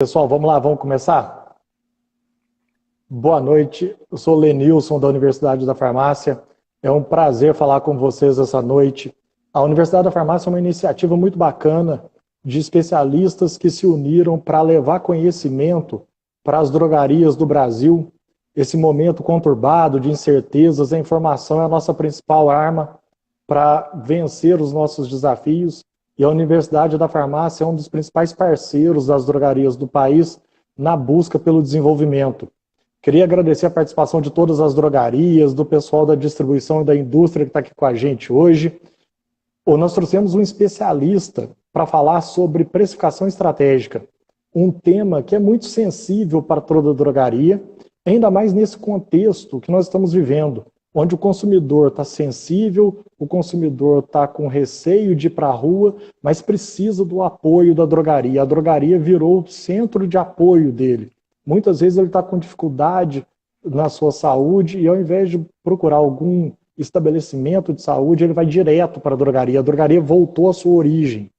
Pessoal, vamos lá, vamos começar? Boa noite, eu sou o Lenilson da Universidade da Farmácia. É um prazer falar com vocês essa noite. A Universidade da Farmácia é uma iniciativa muito bacana de especialistas que se uniram para levar conhecimento para as drogarias do Brasil. Esse momento conturbado de incertezas, a informação é a nossa principal arma para vencer os nossos desafios. E a Universidade da Farmácia é um dos principais parceiros das drogarias do país na busca pelo desenvolvimento. Queria agradecer a participação de todas as drogarias, do pessoal da distribuição e da indústria que está aqui com a gente hoje. Nós trouxemos um especialista para falar sobre precificação estratégica, um tema que é muito sensível para toda a drogaria, ainda mais nesse contexto que nós estamos vivendo, onde o consumidor está sensível, o consumidor está com receio de ir para a rua, mas precisa do apoio da drogaria. A drogaria virou o centro de apoio dele. Muitas vezes ele está com dificuldade na sua saúde e ao invés de procurar algum estabelecimento de saúde, ele vai direto para a drogaria. A drogaria voltou à sua origem.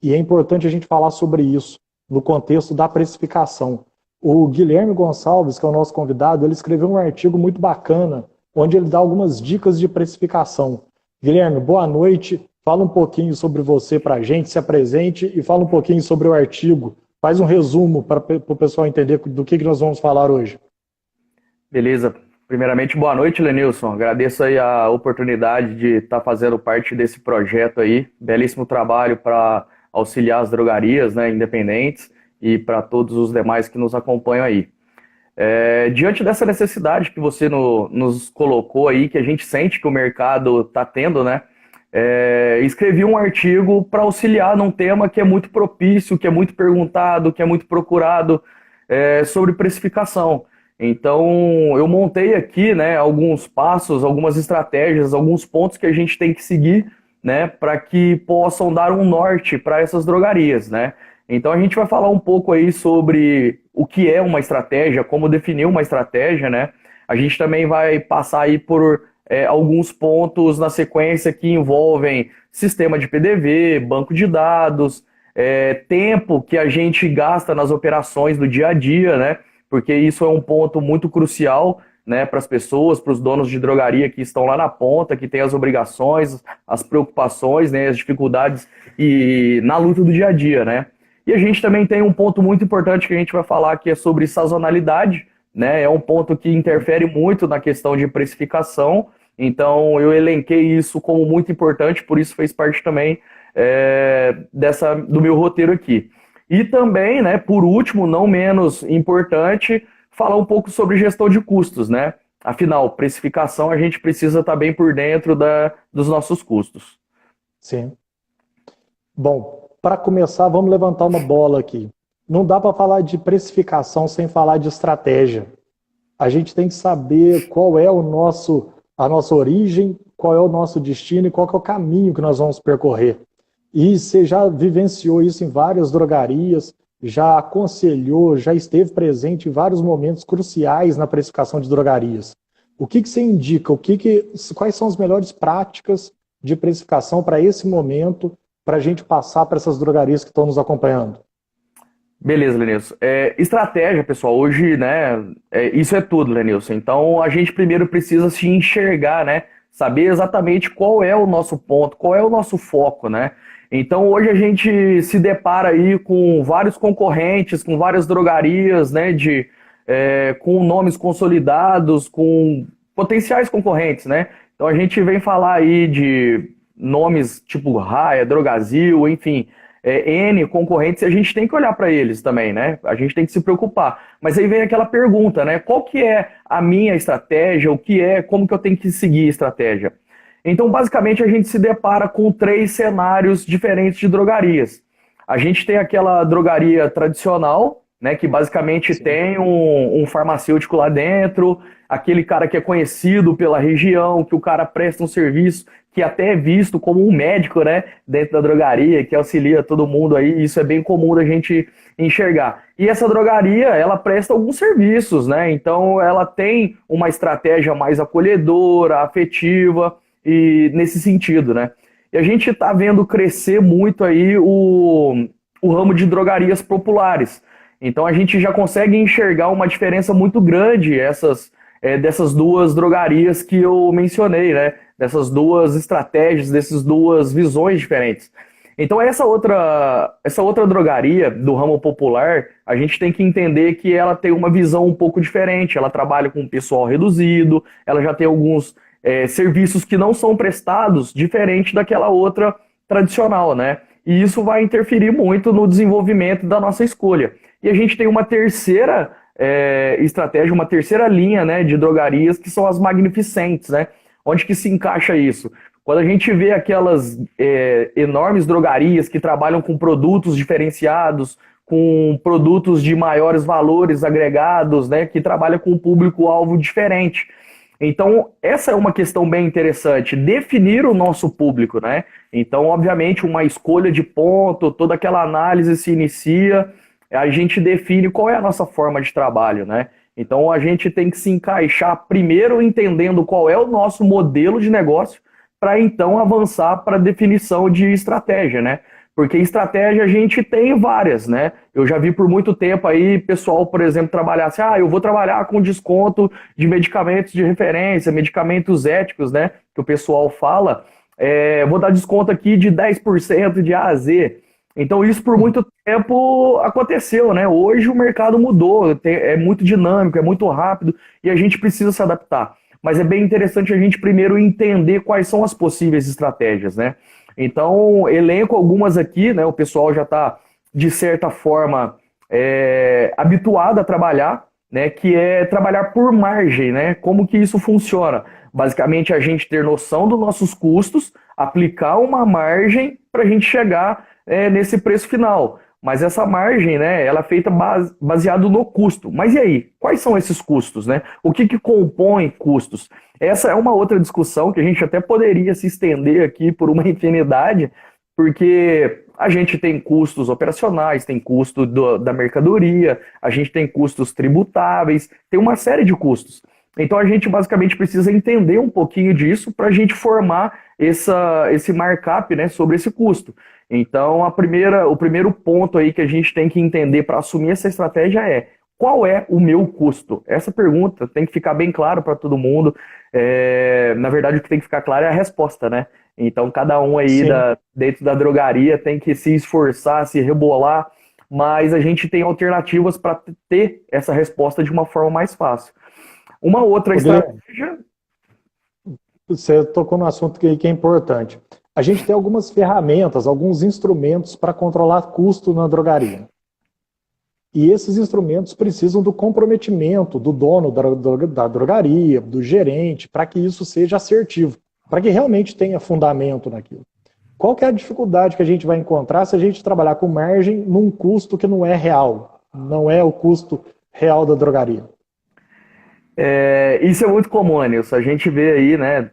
E é importante a gente falar sobre isso no contexto da precificação. O Guilherme Gonçalves, que é o nosso convidado, ele escreveu um artigo muito bacana onde ele dá algumas dicas de precificação. Guilherme, boa noite. Fala um pouquinho sobre você para a gente, se apresente e fala um pouquinho sobre o artigo. Faz um resumo para o pessoal entender do que nós vamos falar hoje. Beleza. Primeiramente, boa noite, Lenilson. Agradeço aí a oportunidade de estar fazendo parte desse projeto aí. Belíssimo trabalho para auxiliar as drogarias, né, independentes e para todos os demais que nos acompanham aí. Diante dessa necessidade que você nos colocou aí, que a gente sente que o mercado está tendo, né? Escrevi um artigo para auxiliar num tema que é muito propício, que é muito perguntado, que é muito procurado, sobre precificação. Então, eu montei aqui, né, alguns passos, algumas estratégias, alguns pontos que a gente tem que seguir, né, para que possam dar um norte para essas drogarias, né? Então a gente vai falar um pouco aí sobre o que é uma estratégia, como definir uma estratégia, né? A gente também vai passar aí por alguns pontos na sequência que envolvem sistema de PDV, banco de dados, tempo que a gente gasta nas operações do dia a dia, né? Porque isso é um ponto muito crucial, né, para as pessoas, para os donos de drogaria que estão lá na ponta, que têm as obrigações, as preocupações, né, as dificuldades e na luta do dia a dia, né? E a gente também tem um ponto muito importante que a gente vai falar, que é sobre sazonalidade, né? É um ponto que interfere muito na questão de precificação. Então, eu elenquei isso como muito importante, por isso fez parte também do meu roteiro aqui. E também, né, por último, não menos importante, falar um pouco sobre gestão de custos, né? Afinal, precificação, a gente precisa estar bem por dentro dos nossos custos. Sim. Bom, para começar, vamos levantar uma bola aqui. Não dá para falar de precificação sem falar de estratégia. A gente tem que saber qual é a nossa origem, qual é o nosso destino e qual que é o caminho que nós vamos percorrer. E você já vivenciou isso em várias drogarias, já aconselhou, já esteve presente em vários momentos cruciais na precificação de drogarias. O que você indica? Quais são as melhores práticas de precificação para esse momento, para a gente passar para essas drogarias que estão nos acompanhando? Beleza, Lenilson. Estratégia, pessoal, hoje, né, isso é tudo, Lenilson. Então, a gente primeiro precisa se enxergar, né, saber exatamente qual é o nosso ponto, qual é o nosso foco, né? Então, hoje a gente se depara aí com vários concorrentes, com várias drogarias, né, com nomes consolidados, com potenciais concorrentes, né? Então, a gente vem falar aí de nomes tipo Raia, Drogazil, enfim, N concorrentes, e a gente tem que olhar para eles também, né? A gente tem que se preocupar. Mas aí vem aquela pergunta, né? Qual que é a minha estratégia? Como que eu tenho que seguir a estratégia? Então, basicamente, a gente se depara com 3 cenários diferentes de drogarias. A gente tem aquela drogaria tradicional, né, que basicamente Sim. tem um farmacêutico lá dentro, aquele cara que é conhecido pela região, que o cara presta um serviço que até é visto como um médico, né, dentro da drogaria, que auxilia todo mundo aí, isso é bem comum da gente enxergar. E essa drogaria, ela presta alguns serviços, né, então ela tem uma estratégia mais acolhedora, afetiva, e nesse sentido, né. E a gente está vendo crescer muito aí o ramo de drogarias populares. Então a gente já consegue enxergar uma diferença muito grande dessas duas drogarias que eu mencionei, né? Dessas duas estratégias, dessas duas visões diferentes. Então essa outra drogaria do ramo popular, a gente tem que entender que ela tem uma visão um pouco diferente. Ela trabalha com pessoal reduzido, ela já tem alguns serviços que não são prestados, diferente daquela outra tradicional, né? E isso vai interferir muito no desenvolvimento da nossa escolha. E a gente tem uma terceira estratégia, uma terceira linha, né, de drogarias, que são as magnificentes, né? Onde que se encaixa isso? Quando a gente vê aquelas enormes drogarias que trabalham com produtos diferenciados, com produtos de maiores valores agregados, né, que trabalham com um público-alvo diferente. Então, essa é uma questão bem interessante, definir o nosso público, né? Então, obviamente, uma escolha de ponto, toda aquela análise se inicia, a gente define qual é a nossa forma de trabalho, né? Então, a gente tem que se encaixar primeiro entendendo qual é o nosso modelo de negócio, para então avançar para a definição de estratégia, né? Porque estratégia a gente tem várias, né? Eu já vi por muito tempo aí pessoal, por exemplo, trabalhar assim, eu vou trabalhar com desconto de medicamentos de referência, medicamentos éticos, né? Que o pessoal fala, vou dar desconto aqui de 10% de A a Z. Então isso por muito tempo aconteceu, né? Hoje o mercado mudou, é muito dinâmico, é muito rápido e a gente precisa se adaptar. Mas é bem interessante a gente primeiro entender quais são as possíveis estratégias, né? Então, elenco algumas aqui, né? O pessoal já está, de certa forma, habituado a trabalhar, né? Que é trabalhar por margem, né? Como que isso funciona? Basicamente, a gente ter noção dos nossos custos, aplicar uma margem para a gente chegar nesse preço final. Mas essa margem, né, ela é feita baseado no custo. Mas e aí? Quais são esses custos, né? O que compõe custos? Essa é uma outra discussão que a gente até poderia se estender aqui por uma infinidade, porque a gente tem custos operacionais, tem custo da mercadoria, a gente tem custos tributáveis, tem uma série de custos. Então a gente basicamente precisa entender um pouquinho disso para a gente formar esse markup, né, sobre esse custo. Então o primeiro ponto aí que a gente tem que entender para assumir essa estratégia é: qual é o meu custo? Essa pergunta tem que ficar bem claro para todo mundo. Na verdade, o que tem que ficar claro é a resposta, né? Então cada um aí dentro da drogaria tem que se esforçar, se rebolar, mas a gente tem alternativas para ter essa resposta de uma forma mais fácil. Uma outra estratégia... Você tocou no assunto que é importante. A gente tem algumas ferramentas, alguns instrumentos para controlar custo na drogaria. E esses instrumentos precisam do comprometimento do dono da drogaria, do gerente, para que isso seja assertivo, para que realmente tenha fundamento naquilo. Qual que é a dificuldade que a gente vai encontrar se a gente trabalhar com margem num custo que não é real, não é o custo real da drogaria? Isso é muito comum, Nilson. A gente vê aí, né,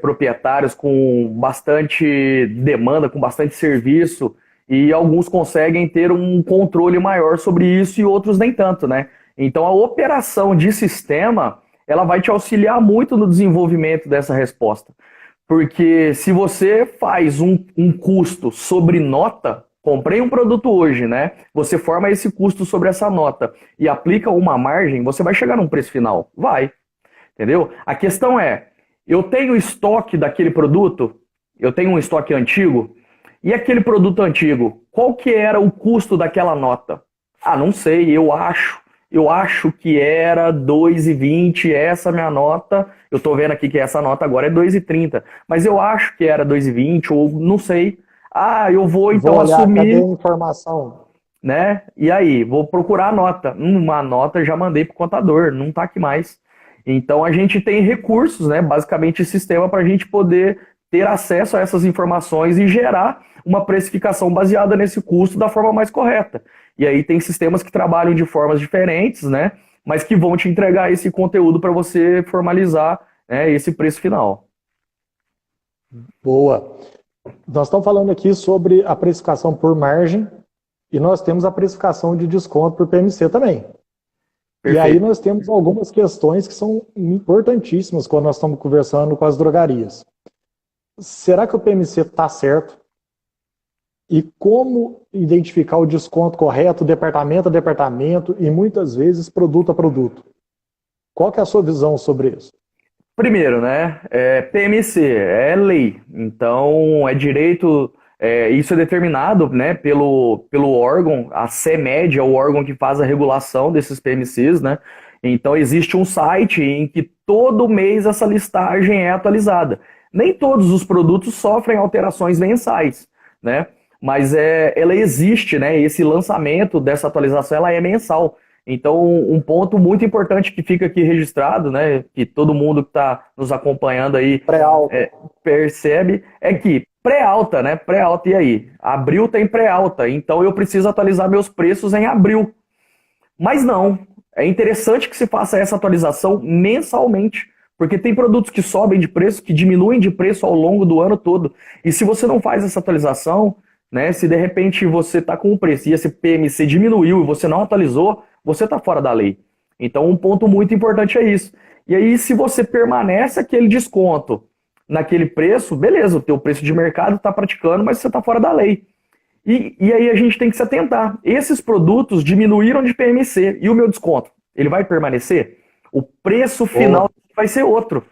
proprietários com bastante demanda, com bastante serviço, e alguns conseguem ter um controle maior sobre isso e outros nem tanto, né? Então a operação de sistema, ela vai te auxiliar muito no desenvolvimento dessa resposta. Porque se você faz um custo sobre nota, comprei um produto hoje, né? Você forma esse custo sobre essa nota e aplica uma margem, você vai chegar num preço final? Vai, entendeu? A questão é, eu tenho estoque daquele produto, eu tenho um estoque antigo, e aquele produto antigo, qual que era o custo daquela nota? Não sei, eu acho que era 2,20, essa minha nota, eu tô vendo aqui que essa nota agora é 2,30, mas eu acho que era 2,20 ou não sei. Eu vou então assumir... Cadê a informação? Né? E aí, vou procurar a nota. Uma nota já mandei pro contador, não tá aqui mais. Então a gente tem recursos, né? Basicamente sistema para a gente poder ter acesso a essas informações e gerar uma precificação baseada nesse custo da forma mais correta. E aí tem sistemas que trabalham de formas diferentes, né? Mas que vão te entregar esse conteúdo para você formalizar, né, esse preço final. Boa. Nós estamos falando aqui sobre a precificação por margem e nós temos a precificação de desconto por PMC também. Perfeito. E aí nós temos algumas questões que são importantíssimas quando nós estamos conversando com as drogarias. Será que o PMC está certo? e como identificar o desconto correto, departamento a departamento e muitas vezes produto a produto. Qual que é a sua visão sobre isso? Primeiro, né, PMC é lei, então é direito, isso é determinado, né, pelo órgão, a CEMED é o órgão que faz a regulação desses PMCs, né, então existe um site em que todo mês essa listagem é atualizada. Nem todos os produtos sofrem alterações mensais, né, mas ela existe, né, esse lançamento dessa atualização ela é mensal. Então, um ponto muito importante que fica aqui registrado, né, que todo mundo que está nos acompanhando aí Pré-alta. percebe, é que pré-alta, né, pré-alta, e aí? Abril tem pré-alta, então eu preciso atualizar meus preços em abril. Mas não, é interessante que se faça essa atualização mensalmente, porque tem produtos que sobem de preço, que diminuem de preço ao longo do ano todo. E se você não faz essa atualização, né, se de repente você está com um preço e esse PMC diminuiu e você não atualizou, você está fora da lei. Então, um ponto muito importante é isso. E aí, se você permanece aquele desconto naquele preço, beleza, o teu preço de mercado está praticando, mas você está fora da lei. E aí a gente tem que se atentar. Esses produtos diminuíram de PMC e o meu desconto, ele vai permanecer? O preço final vai ser outro.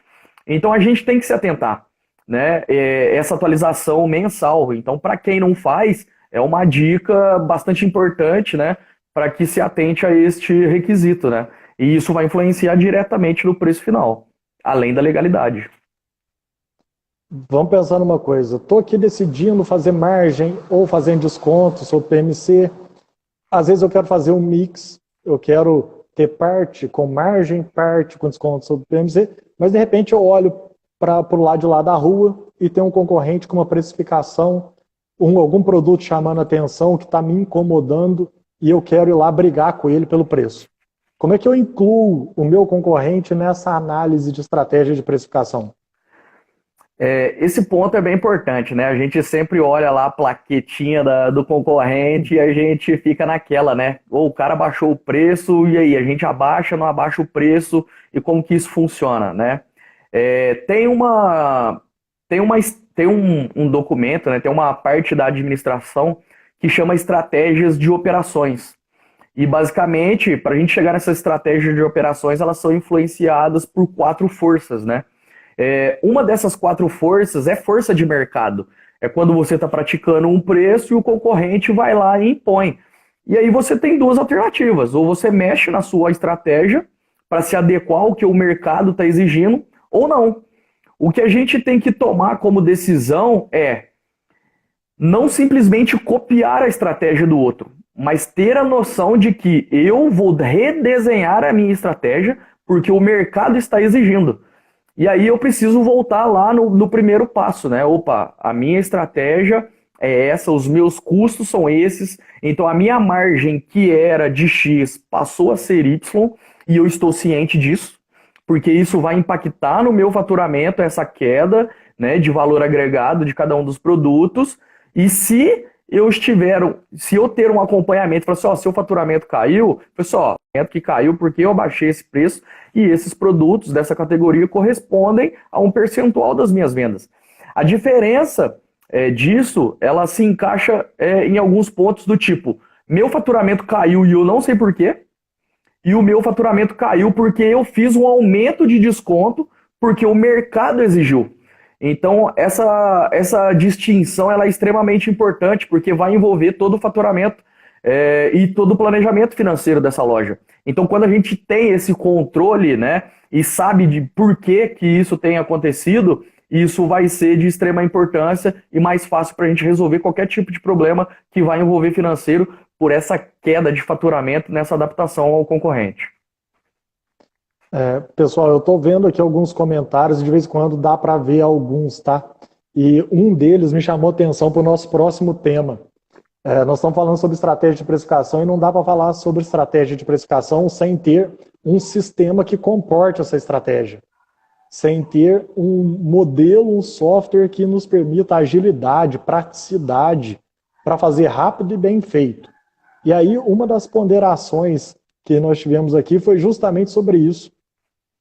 Então a gente tem que se atentar, né? Essa atualização mensal. Então, para quem não faz, é uma dica bastante importante, né? Para que se atente a este requisito, né? E isso vai influenciar diretamente no preço final, além da legalidade. Vamos pensar numa coisa. Estou aqui decidindo fazer margem ou fazer desconto sobre PMC. Às vezes eu quero fazer um mix. Eu quero ter parte com margem, parte com desconto sobre PMC. Mas de repente eu olho para o lado de lá da rua e tem um concorrente com uma precificação, algum produto chamando a atenção que está me incomodando e eu quero ir lá brigar com ele pelo preço. Como é que eu incluo o meu concorrente nessa análise de estratégia de precificação? Esse ponto é bem importante, né? A gente sempre olha lá a plaquetinha do concorrente e a gente fica naquela, né? Ou o cara baixou o preço, e aí? A gente abaixa, não abaixa o preço, e como que isso funciona, né? Tem um documento, né? Tem uma parte da administração que chama estratégias de operações. E basicamente, para a gente chegar nessas estratégias de operações, elas são influenciadas por 4 forças, né? Uma dessas 4 forças é força de mercado. É quando você está praticando um preço e o concorrente vai lá e impõe. E aí você tem 2 alternativas. Ou você mexe na sua estratégia para se adequar ao que o mercado está exigindo, ou não. O que a gente tem que tomar como decisão é não simplesmente copiar a estratégia do outro, mas ter a noção de que eu vou redesenhar a minha estratégia porque o mercado está exigindo. E aí eu preciso voltar lá no primeiro passo, né? Opa, a minha estratégia é essa, os meus custos são esses, então a minha margem que era de X passou a ser Y e eu estou ciente disso, porque isso vai impactar no meu faturamento, essa queda, né, de valor agregado de cada um dos produtos. E se eu ter um acompanhamento, falar assim, ó, seu faturamento caiu, pessoal, que caiu porque eu abaixei esse preço e esses produtos dessa categoria correspondem a um percentual das minhas vendas. A diferença disso, ela se encaixa em alguns pontos do tipo, meu faturamento caiu e eu não sei porquê, e o meu faturamento caiu porque eu fiz um aumento de desconto porque o mercado exigiu. Então, essa distinção ela é extremamente importante, porque vai envolver todo o faturamento e todo o planejamento financeiro dessa loja. Então, quando a gente tem esse controle, né, e sabe de por que isso tem acontecido, isso vai ser de extrema importância e mais fácil para a gente resolver qualquer tipo de problema que vai envolver financeiro por essa queda de faturamento nessa adaptação ao concorrente. Pessoal, eu estou vendo aqui alguns comentários e de vez em quando dá para ver alguns, tá? E um deles me chamou atenção para o nosso próximo tema. Nós estamos falando sobre estratégia de precificação e não dá para falar sobre estratégia de precificação sem ter um sistema que comporte essa estratégia, sem ter um modelo, um software que nos permita agilidade, praticidade para fazer rápido e bem feito. E aí, uma das ponderações que nós tivemos aqui foi justamente sobre isso.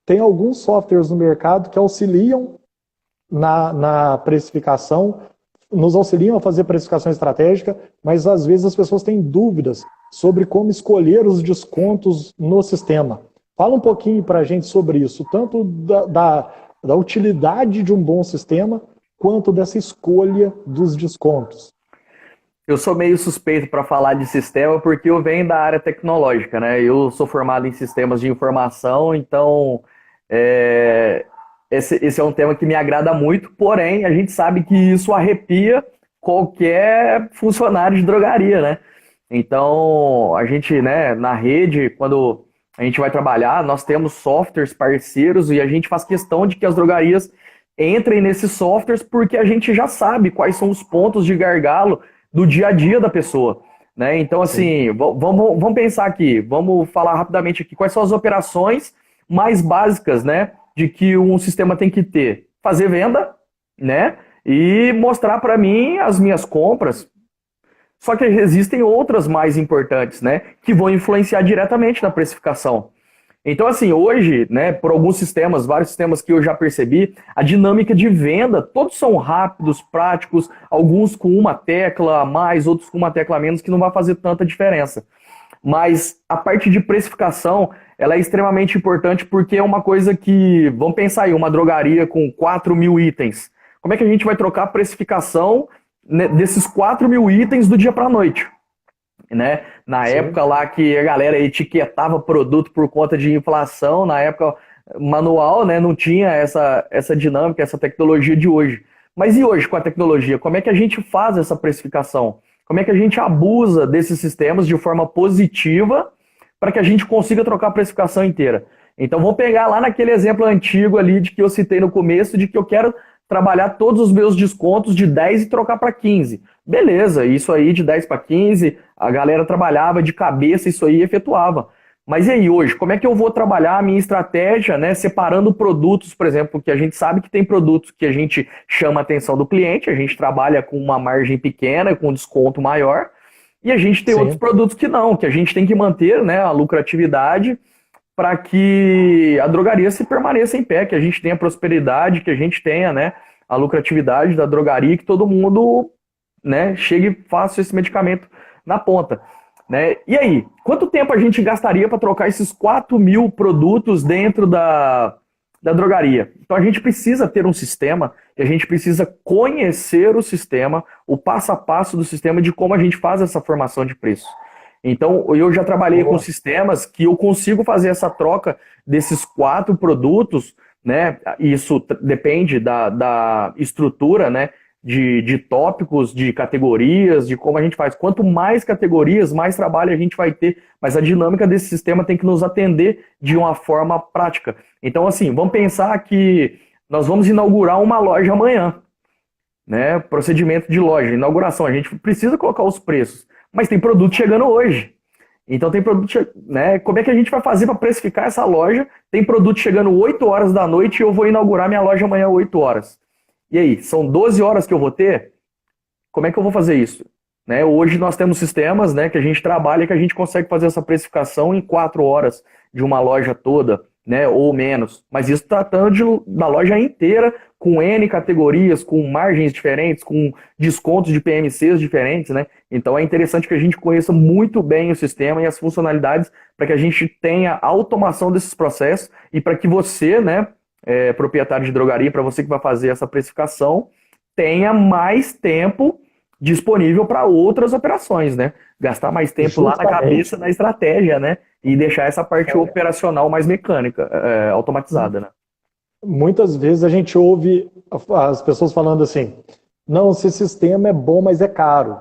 Tem alguns softwares no mercado que auxiliam na precificação, nos auxiliam a fazer precificação estratégica, mas às vezes as pessoas têm dúvidas sobre como escolher os descontos no sistema. Fala um pouquinho para a gente sobre isso, tanto da utilidade de um bom sistema, quanto dessa escolha dos descontos. Eu sou meio suspeito para falar de sistema porque eu venho da área tecnológica, né? Eu sou formado em sistemas de informação, então esse é um tema que me agrada muito, porém a gente sabe que isso arrepia qualquer funcionário de drogaria, né? Então a gente, né, na rede, quando a gente vai trabalhar, nós temos softwares parceiros e a gente faz questão de que as drogarias entrem nesses softwares porque a gente já sabe quais são os pontos de gargalo do dia a dia da pessoa, né? Então, assim, vamos pensar aqui, vamos falar rapidamente aqui, quais são as operações mais básicas, né, de que um sistema tem que ter? Fazer venda, né, e mostrar para mim as minhas compras. Só que existem outras mais importantes, né, que vão influenciar diretamente na precificação. Então, assim, hoje, né, por alguns sistemas, vários sistemas que eu já percebi, a dinâmica de venda, todos são rápidos, práticos, alguns com uma tecla a mais, outros com uma tecla a menos, que não vai fazer tanta diferença. Mas a parte de precificação, ela é extremamente importante porque é uma coisa que, vamos pensar aí, uma drogaria com 4.000 itens. Como é que a gente vai trocar a precificação, né, desses 4.000 itens do dia para a noite? Né? Na época lá que a galera etiquetava produto por conta de inflação, na época manual, né, não tinha essa dinâmica, essa tecnologia de hoje. Mas e hoje com a tecnologia? Como é que a gente faz essa precificação? Como é que a gente abusa desses sistemas de forma positiva para que a gente consiga trocar a precificação inteira? Então vamos pegar lá naquele exemplo antigo ali de que eu citei no começo, de que eu quero trabalhar todos os meus descontos de 10 e trocar para 15. Beleza, isso aí de 10 para 15, a galera trabalhava de cabeça, isso aí efetuava. Mas e aí hoje, como é que eu vou trabalhar a minha estratégia, né, separando produtos, por exemplo, que a gente sabe que tem produtos que a gente chama a atenção do cliente, a gente trabalha com uma margem pequena, com desconto maior, e a gente tem outros produtos que não, que a gente tem que manter, né, a lucratividade para que a drogaria se permaneça em pé, que a gente tenha prosperidade, que a gente tenha, né, a lucratividade da drogaria, que todo mundo, né, chegue e faça esse medicamento na ponta. Né? E aí, quanto tempo a gente gastaria para trocar esses 4.000 produtos dentro da drogaria? Então a gente precisa ter um sistema e a gente precisa conhecer o sistema, o passo a passo do sistema de como a gente faz essa formação de preço. Então eu já trabalhei com sistemas que eu consigo fazer essa troca desses 4 produtos, né? Isso depende da estrutura, né? De tópicos, de categorias, de como a gente faz. Quanto mais categorias, mais trabalho a gente vai ter, mas a dinâmica desse sistema tem que nos atender de uma forma prática. Então, assim, vamos pensar que nós vamos inaugurar uma loja amanhã, né? Procedimento de loja, inauguração, a gente precisa colocar os preços, mas tem produto chegando hoje. Então tem produto, né? Como é que a gente vai fazer para precificar essa loja? Tem produto chegando 8 horas da noite e eu vou inaugurar minha loja amanhã 8 horas. E aí, são 12 horas que eu vou ter? Como é que eu vou fazer isso? Né? Hoje nós temos sistemas, né, que a gente trabalha e que a gente consegue fazer essa precificação em 4 horas de uma loja toda, né, ou menos. Mas isso tratando da loja inteira, com N categorias, com margens diferentes, com descontos de PMCs diferentes, né? Então é interessante que a gente conheça muito bem o sistema e as funcionalidades para que a gente tenha automação desses processos e para que você, né, proprietário de drogaria, para você que vai fazer essa precificação, tenha mais tempo disponível para outras operações, né? Gastar mais tempo lá na cabeça, na estratégia, né? E deixar essa parte operacional mais mecânica, automatizada, né? Muitas vezes a gente ouve as pessoas falando assim, não, esse sistema é bom, mas é caro.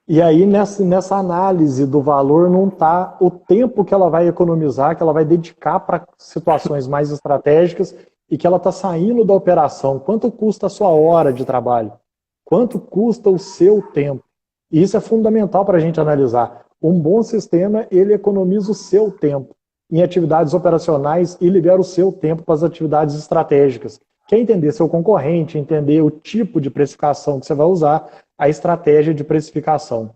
E aí nessa análise do valor não está o tempo que ela vai economizar, que ela vai dedicar para situações mais estratégicas e que ela está saindo da operação. Quanto custa a sua hora de trabalho? Quanto custa o seu tempo? E isso é fundamental para a gente analisar. Um bom sistema, ele economiza o seu tempo em atividades operacionais e libera o seu tempo para as atividades estratégicas. Quer entender seu concorrente, entender o tipo de precificação que você vai usar, a estratégia de precificação.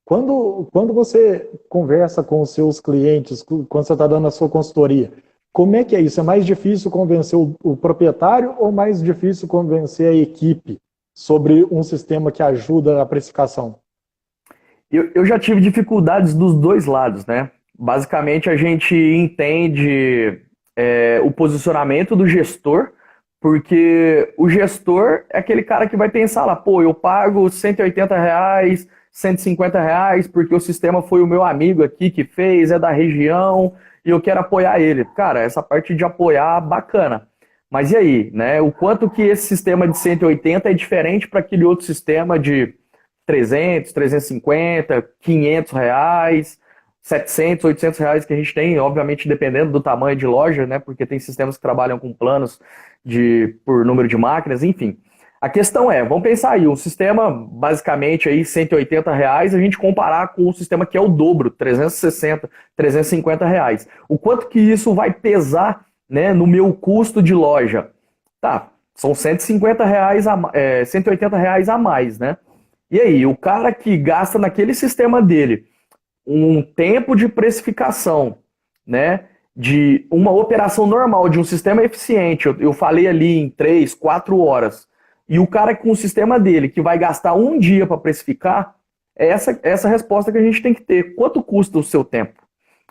Quando você conversa com os seus clientes, quando você está dando a sua consultoria, como é que é isso? É mais difícil convencer o proprietário ou mais difícil convencer a equipe sobre um sistema que ajuda a precificação? Eu já tive dificuldades dos dois lados, né? Basicamente, a gente entende o posicionamento do gestor, porque o gestor é aquele cara que vai pensar lá, pô, eu pago R$ 180, R$ 150, porque o sistema foi o meu amigo aqui que fez, é da região, e eu quero apoiar ele. Cara, essa parte de apoiar, bacana. Mas e aí, né? O quanto que esse sistema de 180 é diferente para aquele outro sistema de 300, 350, R$ 500, R$ 700, R$ 800 que a gente tem, obviamente dependendo do tamanho de loja, né? Porque tem sistemas que trabalham com planos por número de máquinas, enfim. A questão é, vamos pensar aí, um sistema basicamente aí R$ 180, a gente comparar com um sistema que é o dobro, 360, R$ 350. O quanto que isso vai pesar, né, no meu custo de loja? Tá, são R$ 180 a mais, né? E aí, o cara que gasta naquele sistema dele um tempo de precificação, né, de uma operação normal, de um sistema eficiente, eu falei ali em 3, 4 horas, e o cara com o sistema dele, que vai gastar um dia para precificar, é essa resposta que a gente tem que ter. Quanto custa o seu tempo?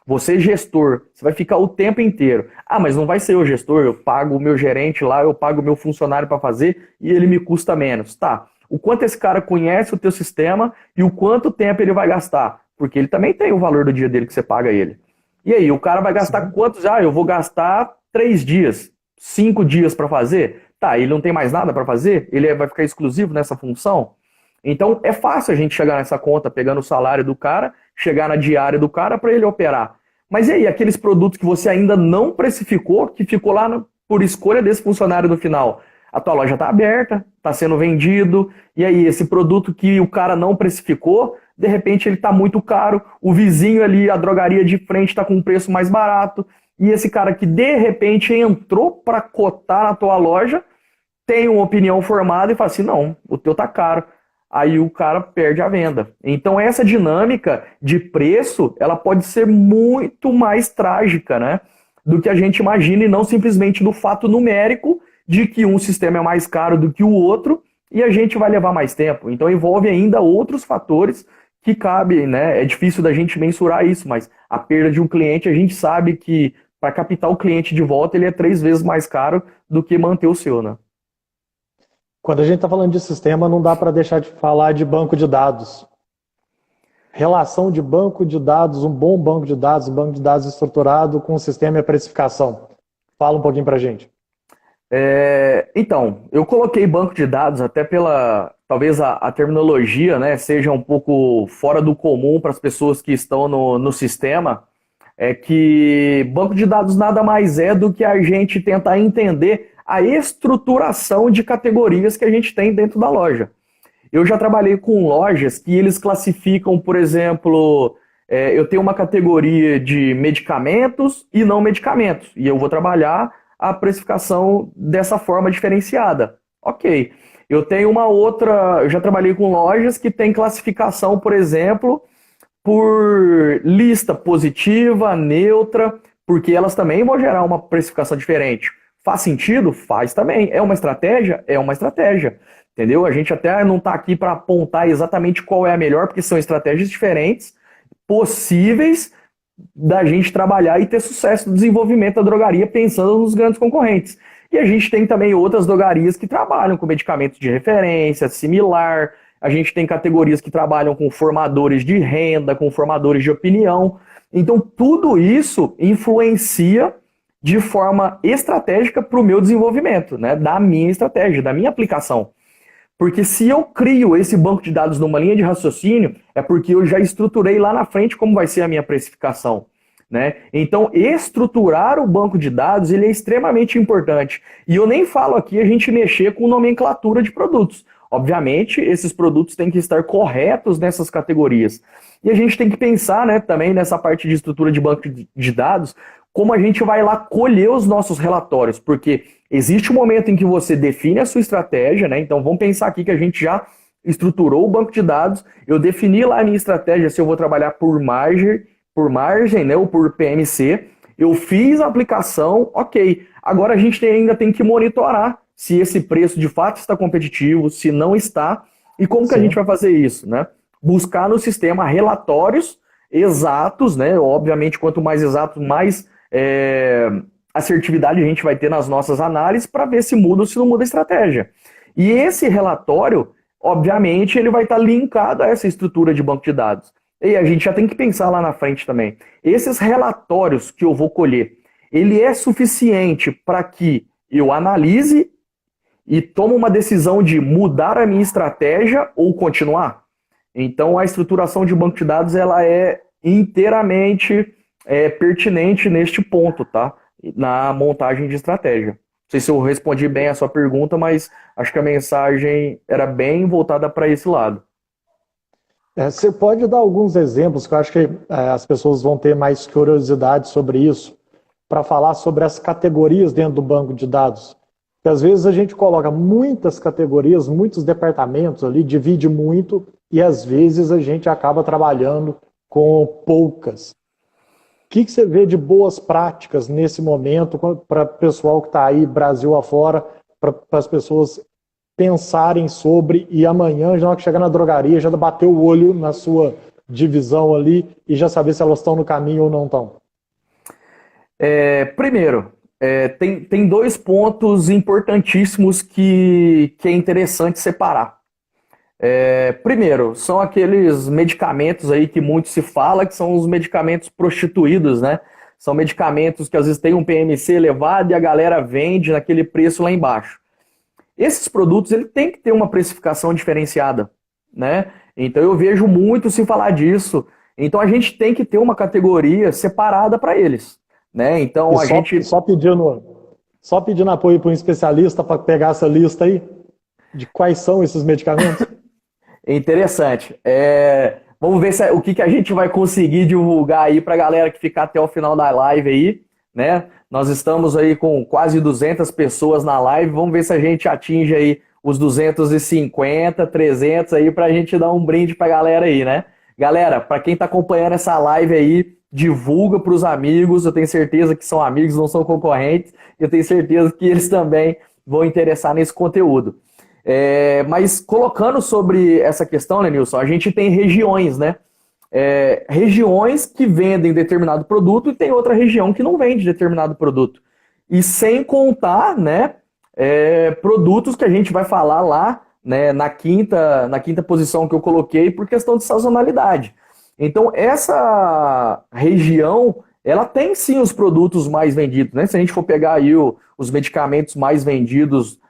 Você, gestor, você vai ficar o tempo inteiro. Ah, mas não vai ser eu, gestor, eu pago o meu gerente lá, eu pago o meu funcionário para fazer e ele me custa menos. Tá. O quanto esse cara conhece o teu sistema e o quanto tempo ele vai gastar. Porque ele também tem o valor do dia dele que você paga ele. E aí, o cara vai gastar quantos? Ah, eu vou gastar 3 dias, 5 dias para fazer. Tá, ele não tem mais nada para fazer? Ele vai ficar exclusivo nessa função? Então, é fácil a gente chegar nessa conta, pegando o salário do cara, chegar na diária do cara para ele operar. Mas e aí, aqueles produtos que você ainda não precificou, que ficou lá por escolha desse funcionário no final? A tua loja está aberta, está sendo vendido, e aí esse produto que o cara não precificou, de repente ele está muito caro, o vizinho ali, a drogaria de frente está com um preço mais barato, e esse cara que de repente entrou para cotar na tua loja, tem uma opinião formada e fala assim, não, o teu tá caro. Aí o cara perde a venda. Então essa dinâmica de preço, ela pode ser muito mais trágica, né, do que a gente imagina, e não simplesmente do fato numérico de que um sistema é mais caro do que o outro e a gente vai levar mais tempo. Então envolve ainda outros fatores que cabem, né? É difícil da gente mensurar isso, mas a perda de um cliente, a gente sabe que para captar o cliente de volta, ele é 3 vezes mais caro do que manter o seu, né? Quando a gente está falando de sistema, não dá para deixar de falar de banco de dados. Relação de banco de dados, um bom banco de dados estruturado com o sistema e a precificação. Fala um pouquinho para a gente. Então, eu coloquei banco de dados até talvez a terminologia, né, seja um pouco fora do comum para as pessoas que estão no sistema, é que banco de dados nada mais é do que a gente tentar entender a estruturação de categorias que a gente tem dentro da loja. Eu já trabalhei com lojas que eles classificam, por exemplo, eu tenho uma categoria de medicamentos e não medicamentos, e eu vou trabalhar a precificação dessa forma diferenciada. Ok. Eu tenho uma outra, eu já trabalhei com lojas que tem classificação, por exemplo, por lista positiva, neutra, porque elas também vão gerar uma precificação diferente. Faz sentido? Faz também. É uma estratégia? É uma estratégia. Entendeu? A gente até não está aqui para apontar exatamente qual é a melhor, porque são estratégias diferentes, possíveis da gente trabalhar e ter sucesso no desenvolvimento da drogaria pensando nos grandes concorrentes. E a gente tem também outras drogarias que trabalham com medicamentos de referência, similar. A gente tem categorias que trabalham com formadores de renda, com formadores de opinião. Então, tudo isso influencia de forma estratégica para o meu desenvolvimento, né? Da minha estratégia, da minha aplicação. Porque se eu crio esse banco de dados numa linha de raciocínio, é porque eu já estruturei lá na frente como vai ser a minha precificação, né? Então, estruturar o banco de dados, ele é extremamente importante. E eu nem falo aqui a gente mexer com nomenclatura de produtos. Obviamente, esses produtos têm que estar corretos nessas categorias. E a gente tem que pensar, né, também nessa parte de estrutura de banco de dados, como a gente vai lá colher os nossos relatórios, porque existe um momento em que você define a sua estratégia, né? Então vamos pensar aqui que a gente já estruturou o banco de dados, eu defini lá a minha estratégia, se eu vou trabalhar por margem, né, ou por PMC, eu fiz a aplicação, ok. Agora a gente ainda tem que monitorar se esse preço de fato está competitivo, se não está, e como que a Sim. gente vai fazer isso, né? Buscar no sistema relatórios exatos, né? Obviamente, quanto mais exato, mais assertividade a gente vai ter nas nossas análises para ver se muda ou se não muda a estratégia. E esse relatório, obviamente, ele vai estar linkado a essa estrutura de banco de dados. E a gente já tem que pensar lá na frente também. Esses relatórios que eu vou colher, ele é suficiente para que eu analise e tome uma decisão de mudar a minha estratégia ou continuar? Então, a estruturação de banco de dados ela é inteiramente pertinente neste ponto, tá? Na montagem de estratégia. Não sei se eu respondi bem a sua pergunta, mas acho que a mensagem era bem voltada para esse lado. Você pode dar alguns exemplos, que eu acho que as pessoas vão ter mais curiosidade sobre isso, para falar sobre as categorias dentro do banco de dados. Porque às vezes a gente coloca muitas categorias, muitos departamentos ali, divide muito, e às vezes a gente acaba trabalhando com poucas. O que você vê de boas práticas nesse momento para o pessoal que está aí, Brasil afora, para as pessoas pensarem sobre e amanhã, já que chegar na drogaria, já bater o olho na sua divisão ali e já saber se elas estão no caminho ou não estão? Primeiro, tem dois pontos importantíssimos que é interessante separar. Primeiro, são aqueles medicamentos aí que muito se fala, que são os medicamentos prostituídos, né? São medicamentos que às vezes têm um PMC elevado e a galera vende naquele preço lá embaixo. Esses produtos, ele tem que ter uma precificação diferenciada, né? Então eu vejo muito se falar disso. Então a gente tem que ter uma categoria separada para eles, né? Então só pedindo apoio para um especialista para pegar essa lista aí de quais são esses medicamentos. Interessante. Vamos ver o que a gente vai conseguir divulgar aí para a galera que ficar até o final da live aí, né? Nós estamos aí com quase 200 pessoas na live. Vamos ver se a gente atinge aí os 250, 300 aí para a gente dar um brinde para a galera aí, né? Galera, para quem está acompanhando essa live aí, divulga para os amigos. Eu tenho certeza que são amigos, não são concorrentes. Eu tenho certeza que eles também vão interessar nesse conteúdo. Mas colocando sobre essa questão, né, Nilson, a gente tem regiões, né? Regiões que vendem determinado produto e tem outra região que não vende determinado produto. E sem contar, né, produtos que a gente vai falar lá, né, na quinta posição que eu coloquei por questão de sazonalidade. Então, essa região, ela tem sim os produtos mais vendidos, né? Se a gente for pegar aí os medicamentos mais vendidos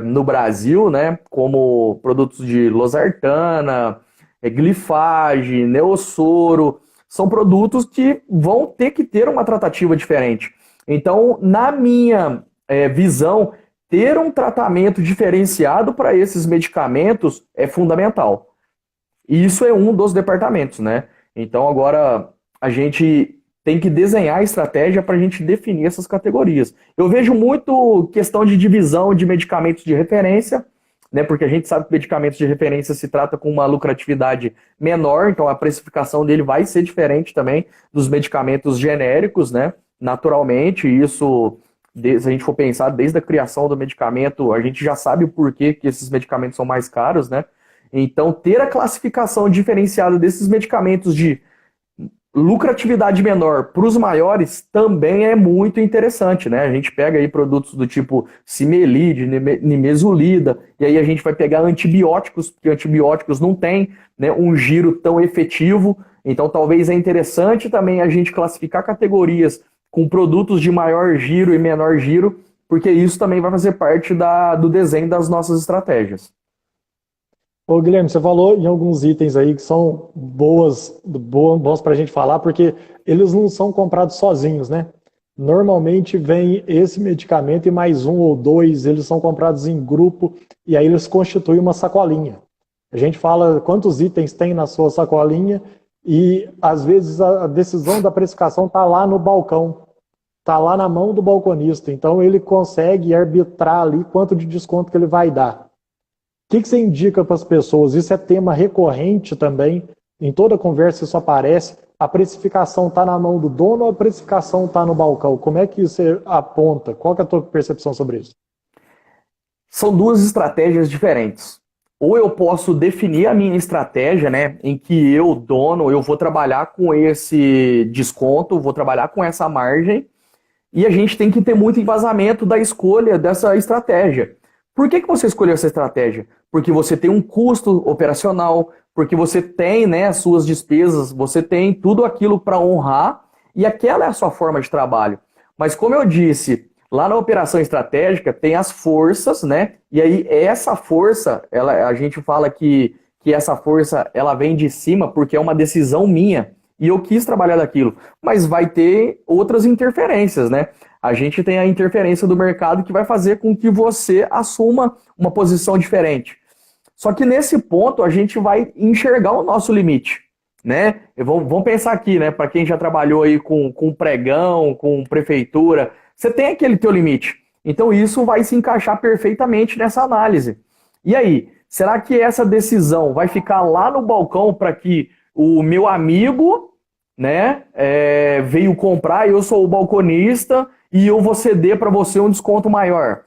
no Brasil, né, como produtos de losartana, glifage, neossoro, são produtos que vão ter que ter uma tratativa diferente. Então, na minha visão, ter um tratamento diferenciado para esses medicamentos é fundamental. E isso é um dos departamentos, né? Então, agora a gente tem que desenhar a estratégia para a gente definir essas categorias. Eu vejo muito questão de divisão de medicamentos de referência, né? Porque a gente sabe que medicamentos de referência se trata com uma lucratividade menor, então a precificação dele vai ser diferente também dos medicamentos genéricos, né? Naturalmente, isso, se a gente for pensar desde a criação do medicamento, a gente já sabe o porquê que esses medicamentos são mais caros, né? Então, ter a classificação diferenciada desses medicamentos de lucratividade menor para os maiores também é muito interessante, né? A gente pega aí produtos do tipo Cimelide, Nimesulida, e aí a gente vai pegar antibióticos, porque antibióticos não têm, né, um giro tão efetivo, então talvez é interessante também a gente classificar categorias com produtos de maior giro e menor giro, porque isso também vai fazer parte do desenho das nossas estratégias. Ô, Guilherme, você falou em alguns itens aí que são bons para a gente falar, porque eles não são comprados sozinhos, né? Normalmente vem esse medicamento e mais um ou dois, eles são comprados em grupo e aí eles constituem uma sacolinha. A gente fala quantos itens tem na sua sacolinha e às vezes a decisão da precificação está lá no balcão, está lá na mão do balconista, então ele consegue arbitrar ali quanto de desconto que ele vai dar. O que você indica para as pessoas? Isso é tema recorrente também, em toda conversa isso aparece. A precificação está na mão do dono ou a precificação está no balcão? Como é que você aponta? Qual que é a tua percepção sobre isso? são duas estratégias diferentes. Ou eu posso definir a minha estratégia, né, em que eu, dono, eu vou trabalhar com esse desconto, vou trabalhar com essa margem, e a gente tem que ter muito embasamento da escolha dessa estratégia. Por que você escolheu essa estratégia? Porque você tem um custo operacional, porque você tem, né, as suas despesas, você tem tudo aquilo para honrar, e aquela é a sua forma de trabalho. Mas como eu disse, lá na operação estratégica tem as forças, né? E aí essa força, a gente fala que essa força ela vem de cima porque é uma decisão minha e eu quis trabalhar daquilo. Mas vai ter outras interferências, né? A gente tem a interferência do mercado que vai fazer com que você assuma uma posição diferente. Só que nesse ponto a gente vai enxergar o nosso limite, né? Vamos pensar aqui, né? Para quem já trabalhou aí com pregão, com prefeitura, você tem aquele teu limite. Então isso vai se encaixar perfeitamente nessa análise. E aí, será que essa decisão vai ficar lá no balcão para que o meu amigo, né, veio comprar, eu sou o balconista e eu vou ceder para você um desconto maior,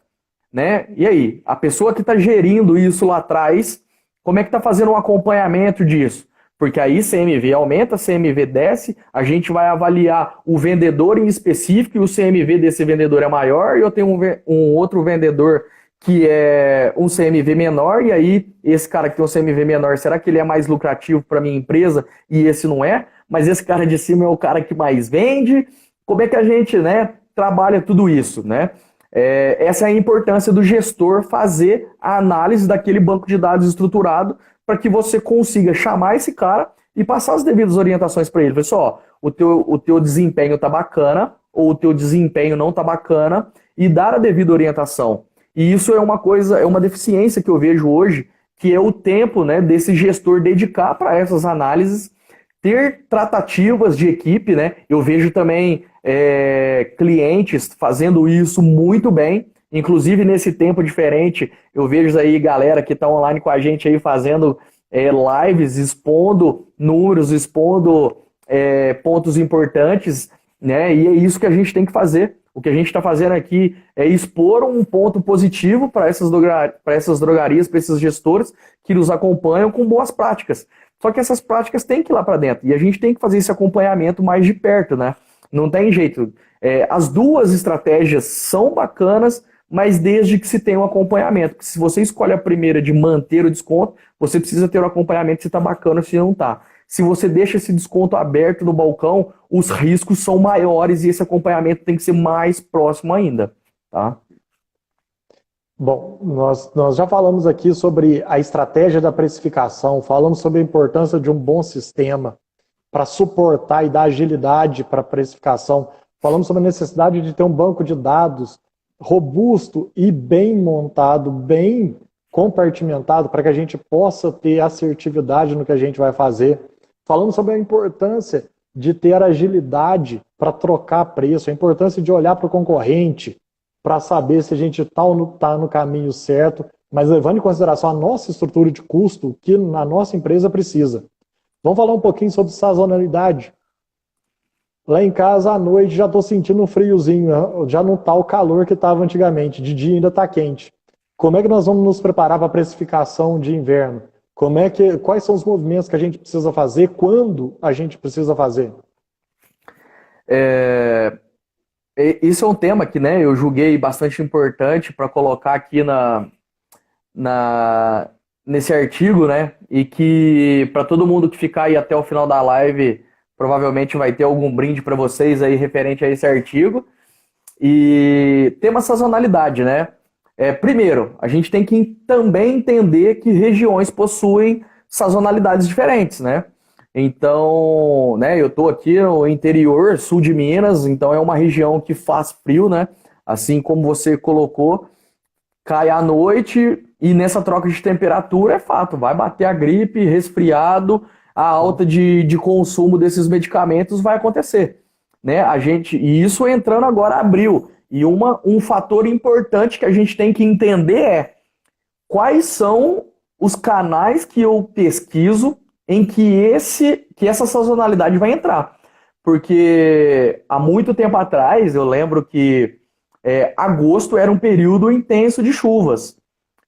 né? E aí, a pessoa que está gerindo isso lá atrás, como é que está fazendo um acompanhamento disso? Porque aí CMV aumenta, CMV desce, a gente vai avaliar o vendedor em específico e o CMV desse vendedor é maior e eu tenho um outro vendedor que é um CMV menor e aí esse cara que tem um CMV menor, será que ele é mais lucrativo para minha empresa e esse não é? Mas esse cara de cima é o cara que mais vende? Como é que a gente, né, trabalha tudo isso, né? Essa é a importância do gestor fazer a análise daquele banco de dados estruturado para que você consiga chamar esse cara e passar as devidas orientações para ele. Pessoal, o teu desempenho tá bacana ou o teu desempenho não tá bacana e dar a devida orientação. E isso é uma coisa, é uma deficiência que eu vejo hoje, que é o tempo, né, desse gestor dedicar para essas análises, ter tratativas de equipe, né? Eu vejo também clientes fazendo isso muito bem. Inclusive, nesse tempo diferente, eu vejo aí galera que está online com a gente aí fazendo lives, expondo números, expondo pontos importantes, né? E é isso que a gente tem que fazer. O que a gente está fazendo aqui é expor um ponto positivo para essas drogarias, para esses gestores que nos acompanham com boas práticas. Só que essas práticas têm que ir lá para dentro. E a gente tem que fazer esse acompanhamento mais de perto, né? Não tem jeito. As duas estratégias são bacanas, mas desde que se tenha um acompanhamento. Porque se você escolhe a primeira de manter o desconto, você precisa ter um acompanhamento se está bacana ou se não está. Se você deixa esse desconto aberto no balcão, os riscos são maiores e esse acompanhamento tem que ser mais próximo ainda, tá? Bom, nós já falamos aqui sobre a estratégia da precificação, falamos sobre a importância de um bom sistema para suportar e dar agilidade para a precificação, falamos sobre a necessidade de ter um banco de dados robusto e bem montado, bem compartimentado, para que a gente possa ter assertividade no que a gente vai fazer. Falamos sobre a importância de ter agilidade para trocar preço, a importância de olhar para o concorrente, para saber se a gente está no caminho certo, mas levando em consideração a nossa estrutura de custo, que a nossa empresa precisa. Vamos falar um pouquinho sobre sazonalidade. Lá em casa, à noite, já estou sentindo um friozinho, já não está o calor que estava antigamente, de dia ainda está quente. Como é que nós vamos nos preparar para a precificação de inverno? Quais são os movimentos que a gente precisa fazer, quando a gente precisa fazer? Isso é um tema que, né, eu julguei bastante importante para colocar aqui nesse artigo, né, e que para todo mundo que ficar aí até o final da live, provavelmente vai ter algum brinde para vocês aí referente a esse artigo. E tema sazonalidade, né? Primeiro, a gente tem que também entender que regiões possuem sazonalidades diferentes, né? Então, né, eu estou aqui no interior, sul de Minas, então é uma região que faz frio, né? Assim como você colocou, cai à noite e nessa troca de temperatura é fato, vai bater a gripe, resfriado, a alta de consumo desses medicamentos vai acontecer, né? E isso entrando agora abril. E um fator importante que a gente tem que entender é quais são os canais que eu pesquiso em que essa sazonalidade vai entrar. Porque há muito tempo atrás, eu lembro que agosto era um período intenso de chuvas.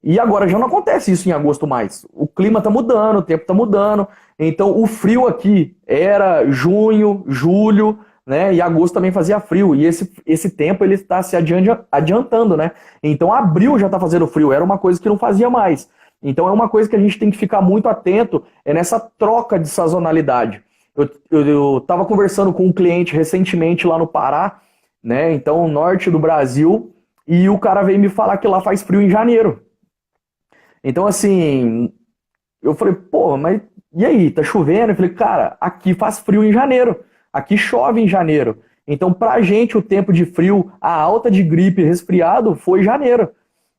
E agora já não acontece isso em agosto mais. O clima está mudando, o tempo está mudando. Então o frio aqui era junho, julho, né? E agosto também fazia frio. E esse tempo ele está se adiantando, né? Então abril já está fazendo frio. Era uma coisa que não fazia mais. Então é uma coisa que a gente tem que ficar muito atento, é nessa troca de sazonalidade. Eu estava conversando com um cliente recentemente lá no Pará, né? Então norte do Brasil, e o cara veio me falar que lá faz frio em janeiro. Então, assim, eu falei, pô, mas e aí, tá chovendo? Eu falei, cara, aqui faz frio em janeiro, aqui chove em janeiro. Então, pra gente, o tempo de frio, a alta de gripe, resfriado, foi janeiro,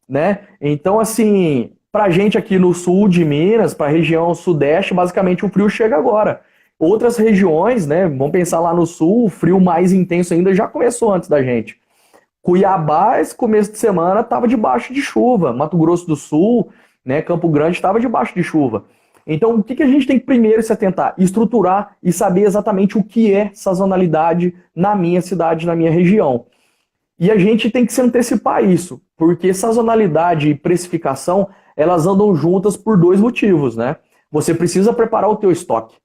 né? Então, assim, pra gente aqui no sul de Minas, pra região sudeste, basicamente o frio chega agora. Outras regiões, né, vamos pensar lá no sul, o frio mais intenso ainda já começou antes da gente. Cuiabá, esse começo de semana, estava debaixo de chuva. Mato Grosso do Sul, né, Campo Grande, estava debaixo de chuva. Então, o que a gente tem que primeiro se atentar? Estruturar e saber exatamente o que é sazonalidade na minha cidade, na minha região. E a gente tem que se antecipar a isso, porque sazonalidade e precificação, elas andam juntas por dois motivos, né? Você precisa preparar o teu estoque.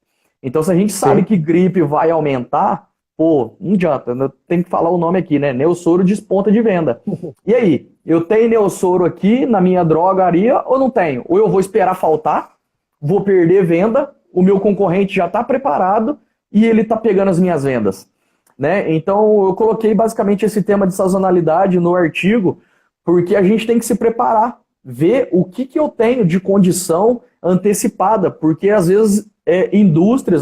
Então, se a gente sabe que gripe vai aumentar, pô, não adianta, tem que falar o nome aqui, né? Neossoro desponta de venda. E aí, eu tenho Neossoro aqui na minha drogaria ou não tenho? Ou eu vou esperar faltar, vou perder venda, o meu concorrente já está preparado e ele está pegando as minhas vendas, né? Então, eu coloquei basicamente esse tema de sazonalidade no artigo, porque a gente tem que se preparar, ver o que eu tenho de condição antecipada, porque às vezes indústrias,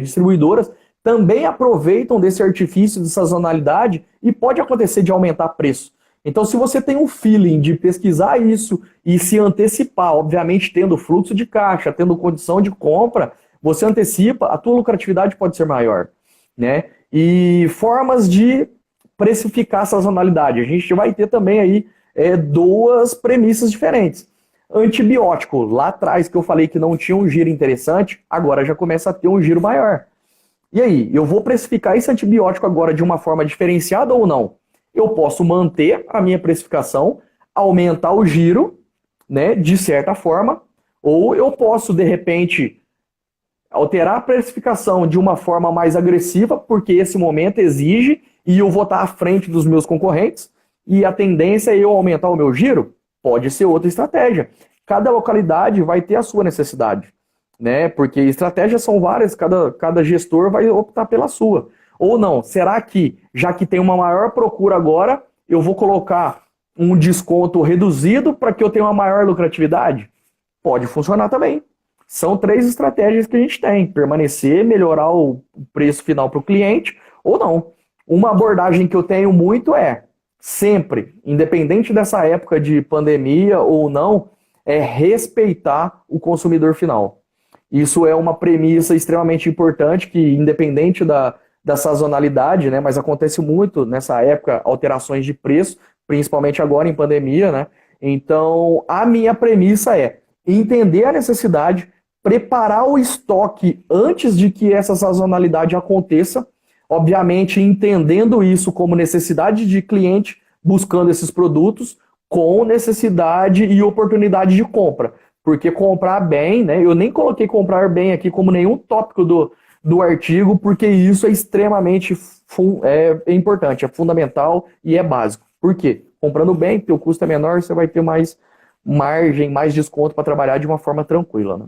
distribuidoras também aproveitam desse artifício de sazonalidade e pode acontecer de aumentar preço. Então, se você tem um feeling de pesquisar isso e se antecipar, obviamente tendo fluxo de caixa, tendo condição de compra, você antecipa, a tua lucratividade pode ser maior, né? E formas de precificar a sazonalidade. A gente vai ter também aí duas premissas diferentes. Antibiótico, lá atrás que eu falei que não tinha um giro interessante, agora já começa a ter um giro maior. E aí, eu vou precificar esse antibiótico agora de uma forma diferenciada ou não? Eu posso manter a minha precificação, aumentar o giro, né, de certa forma, ou eu posso, de repente, alterar a precificação de uma forma mais agressiva, porque esse momento exige e eu vou estar à frente dos meus concorrentes, e a tendência é eu aumentar o meu giro? Pode ser outra estratégia. Cada localidade vai ter a sua necessidade, né? Porque estratégias são várias, cada gestor vai optar pela sua. Ou não, será que, já que tem uma maior procura agora, eu vou colocar um desconto reduzido para que eu tenha uma maior lucratividade? Pode funcionar também. São três estratégias que a gente tem: permanecer, melhorar o preço final para o cliente, ou não. Uma abordagem que eu tenho muito sempre, independente dessa época de pandemia ou não, é respeitar o consumidor final. Isso é uma premissa extremamente importante, que independente da sazonalidade, né, mas acontece muito nessa época, alterações de preço, principalmente agora em pandemia, né? Então, a minha premissa é entender a necessidade, preparar o estoque antes de que essa sazonalidade aconteça, obviamente entendendo isso como necessidade de cliente buscando esses produtos, com necessidade e oportunidade de compra. Porque comprar bem, né? Eu nem coloquei comprar bem aqui como nenhum tópico do artigo, porque isso é extremamente importante, é fundamental e é básico. Por quê? Comprando bem, teu custo é menor, você vai ter mais margem, mais desconto para trabalhar de uma forma tranquila, né?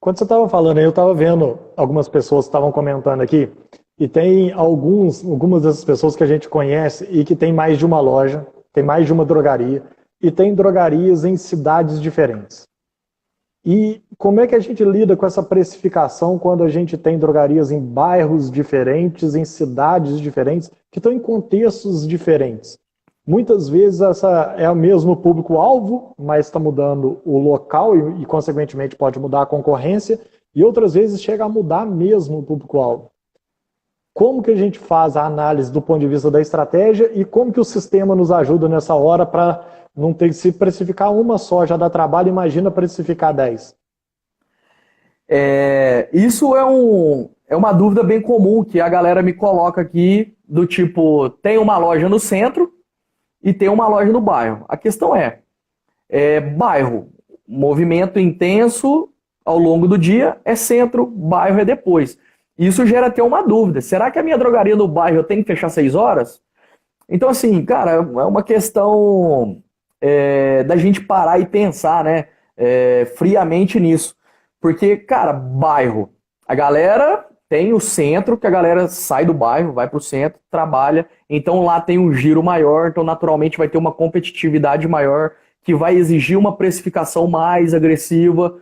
Quando você estava falando aí, eu estava vendo algumas pessoas que estavam comentando aqui, e tem algumas dessas pessoas que a gente conhece e que tem mais de uma loja, tem mais de uma drogaria, e tem drogarias em cidades diferentes. E como é que a gente lida com essa precificação quando a gente tem drogarias em bairros diferentes, em cidades diferentes, que estão em contextos diferentes? Muitas vezes essa é o mesmo público-alvo, mas está mudando o local e, consequentemente, pode mudar a concorrência, e outras vezes chega a mudar mesmo o público-alvo. Como que a gente faz a análise do ponto de vista da estratégia e como que o sistema nos ajuda nessa hora para não ter que se precificar uma só, já dá trabalho, imagina precificar 10. Isso é uma dúvida bem comum que a galera me coloca aqui, do tipo, tem uma loja no centro e tem uma loja no bairro. A questão Bairro, movimento intenso ao longo do dia é centro, bairro é depois. Isso gera até uma dúvida. Será que a minha drogaria no bairro eu tenho que fechar 6 horas? Então, assim, cara, é uma questão da gente parar e pensar, né, friamente nisso. Porque, cara, bairro, a galera tem o centro, que a galera sai do bairro, vai pro centro, trabalha, então lá tem um giro maior, então naturalmente vai ter uma competitividade maior, que vai exigir uma precificação mais agressiva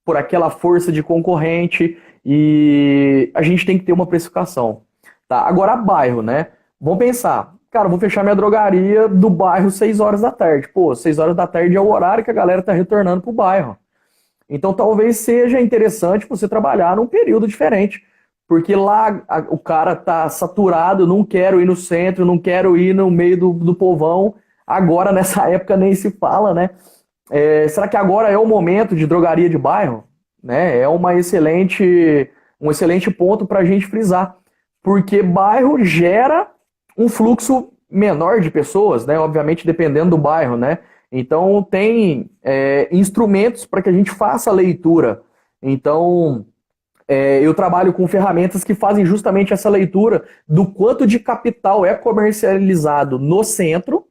por aquela força de concorrente, e a gente tem que ter uma precificação. Tá? Agora, bairro, né? Vamos pensar, cara, eu vou fechar minha drogaria do bairro 6 horas da tarde. Pô, 6 horas da tarde é o horário que a galera tá retornando pro bairro. Então talvez seja interessante você trabalhar num período diferente. Porque lá o cara tá saturado, não quero ir no centro, não quero ir no meio do povão. Agora, nessa época, nem se fala, né? Será que agora é o momento de drogaria de bairro? Né? É um excelente ponto para a gente frisar. Porque bairro gera um fluxo menor de pessoas, né? Obviamente, dependendo do bairro, né? Então, tem instrumentos para que a gente faça a leitura. Então, eu trabalho com ferramentas que fazem justamente essa leitura do quanto de capital é comercializado no centro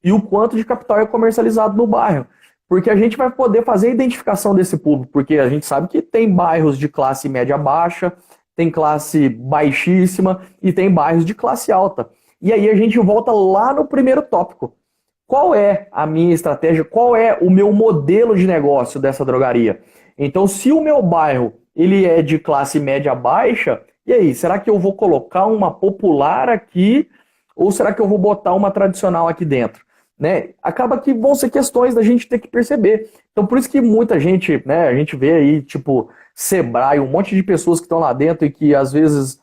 e o quanto de capital é comercializado no bairro. Porque a gente vai poder fazer a identificação desse público, porque a gente sabe que tem bairros de classe média baixa, tem classe baixíssima e tem bairros de classe alta. E aí a gente volta lá no primeiro tópico. Qual é a minha estratégia? Qual é o meu modelo de negócio dessa drogaria? Então, se o meu bairro ele é de classe média baixa, e aí, será que eu vou colocar uma popular aqui ou será que eu vou botar uma tradicional aqui dentro? Né? Acaba que vão ser questões da gente ter que perceber. Então, por isso que muita gente, né, a gente vê aí, tipo, Sebrae, um monte de pessoas que estão lá dentro e que às vezes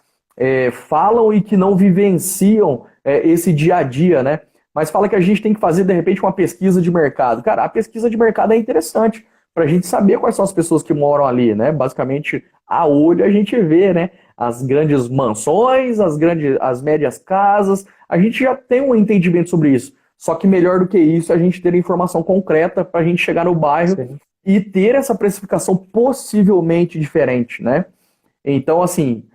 falam e que não vivenciam esse dia a dia, né? Mas fala que a gente tem que fazer, de repente, uma pesquisa de mercado. Cara, a pesquisa de mercado é interessante para a gente saber quais são as pessoas que moram ali, né? Basicamente, a olho a gente vê, né? As grandes mansões, as médias casas, a gente já tem um entendimento sobre isso. Só que melhor do que isso, a gente ter informação concreta para a gente chegar no bairro Sim. e ter essa precificação possivelmente diferente, né? Então, assim,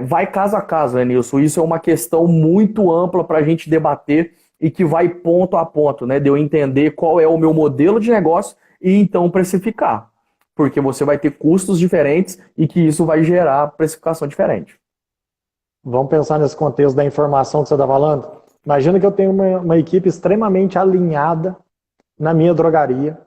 vai caso a caso, né, Nilson? Isso é uma questão muito ampla para a gente debater e que vai ponto a ponto, né? De eu entender qual é o meu modelo de negócio e então precificar. Porque você vai ter custos diferentes e que isso vai gerar precificação diferente. Vamos pensar nesse contexto da informação que você está falando? Imagina que eu tenho uma equipe extremamente alinhada na minha drogaria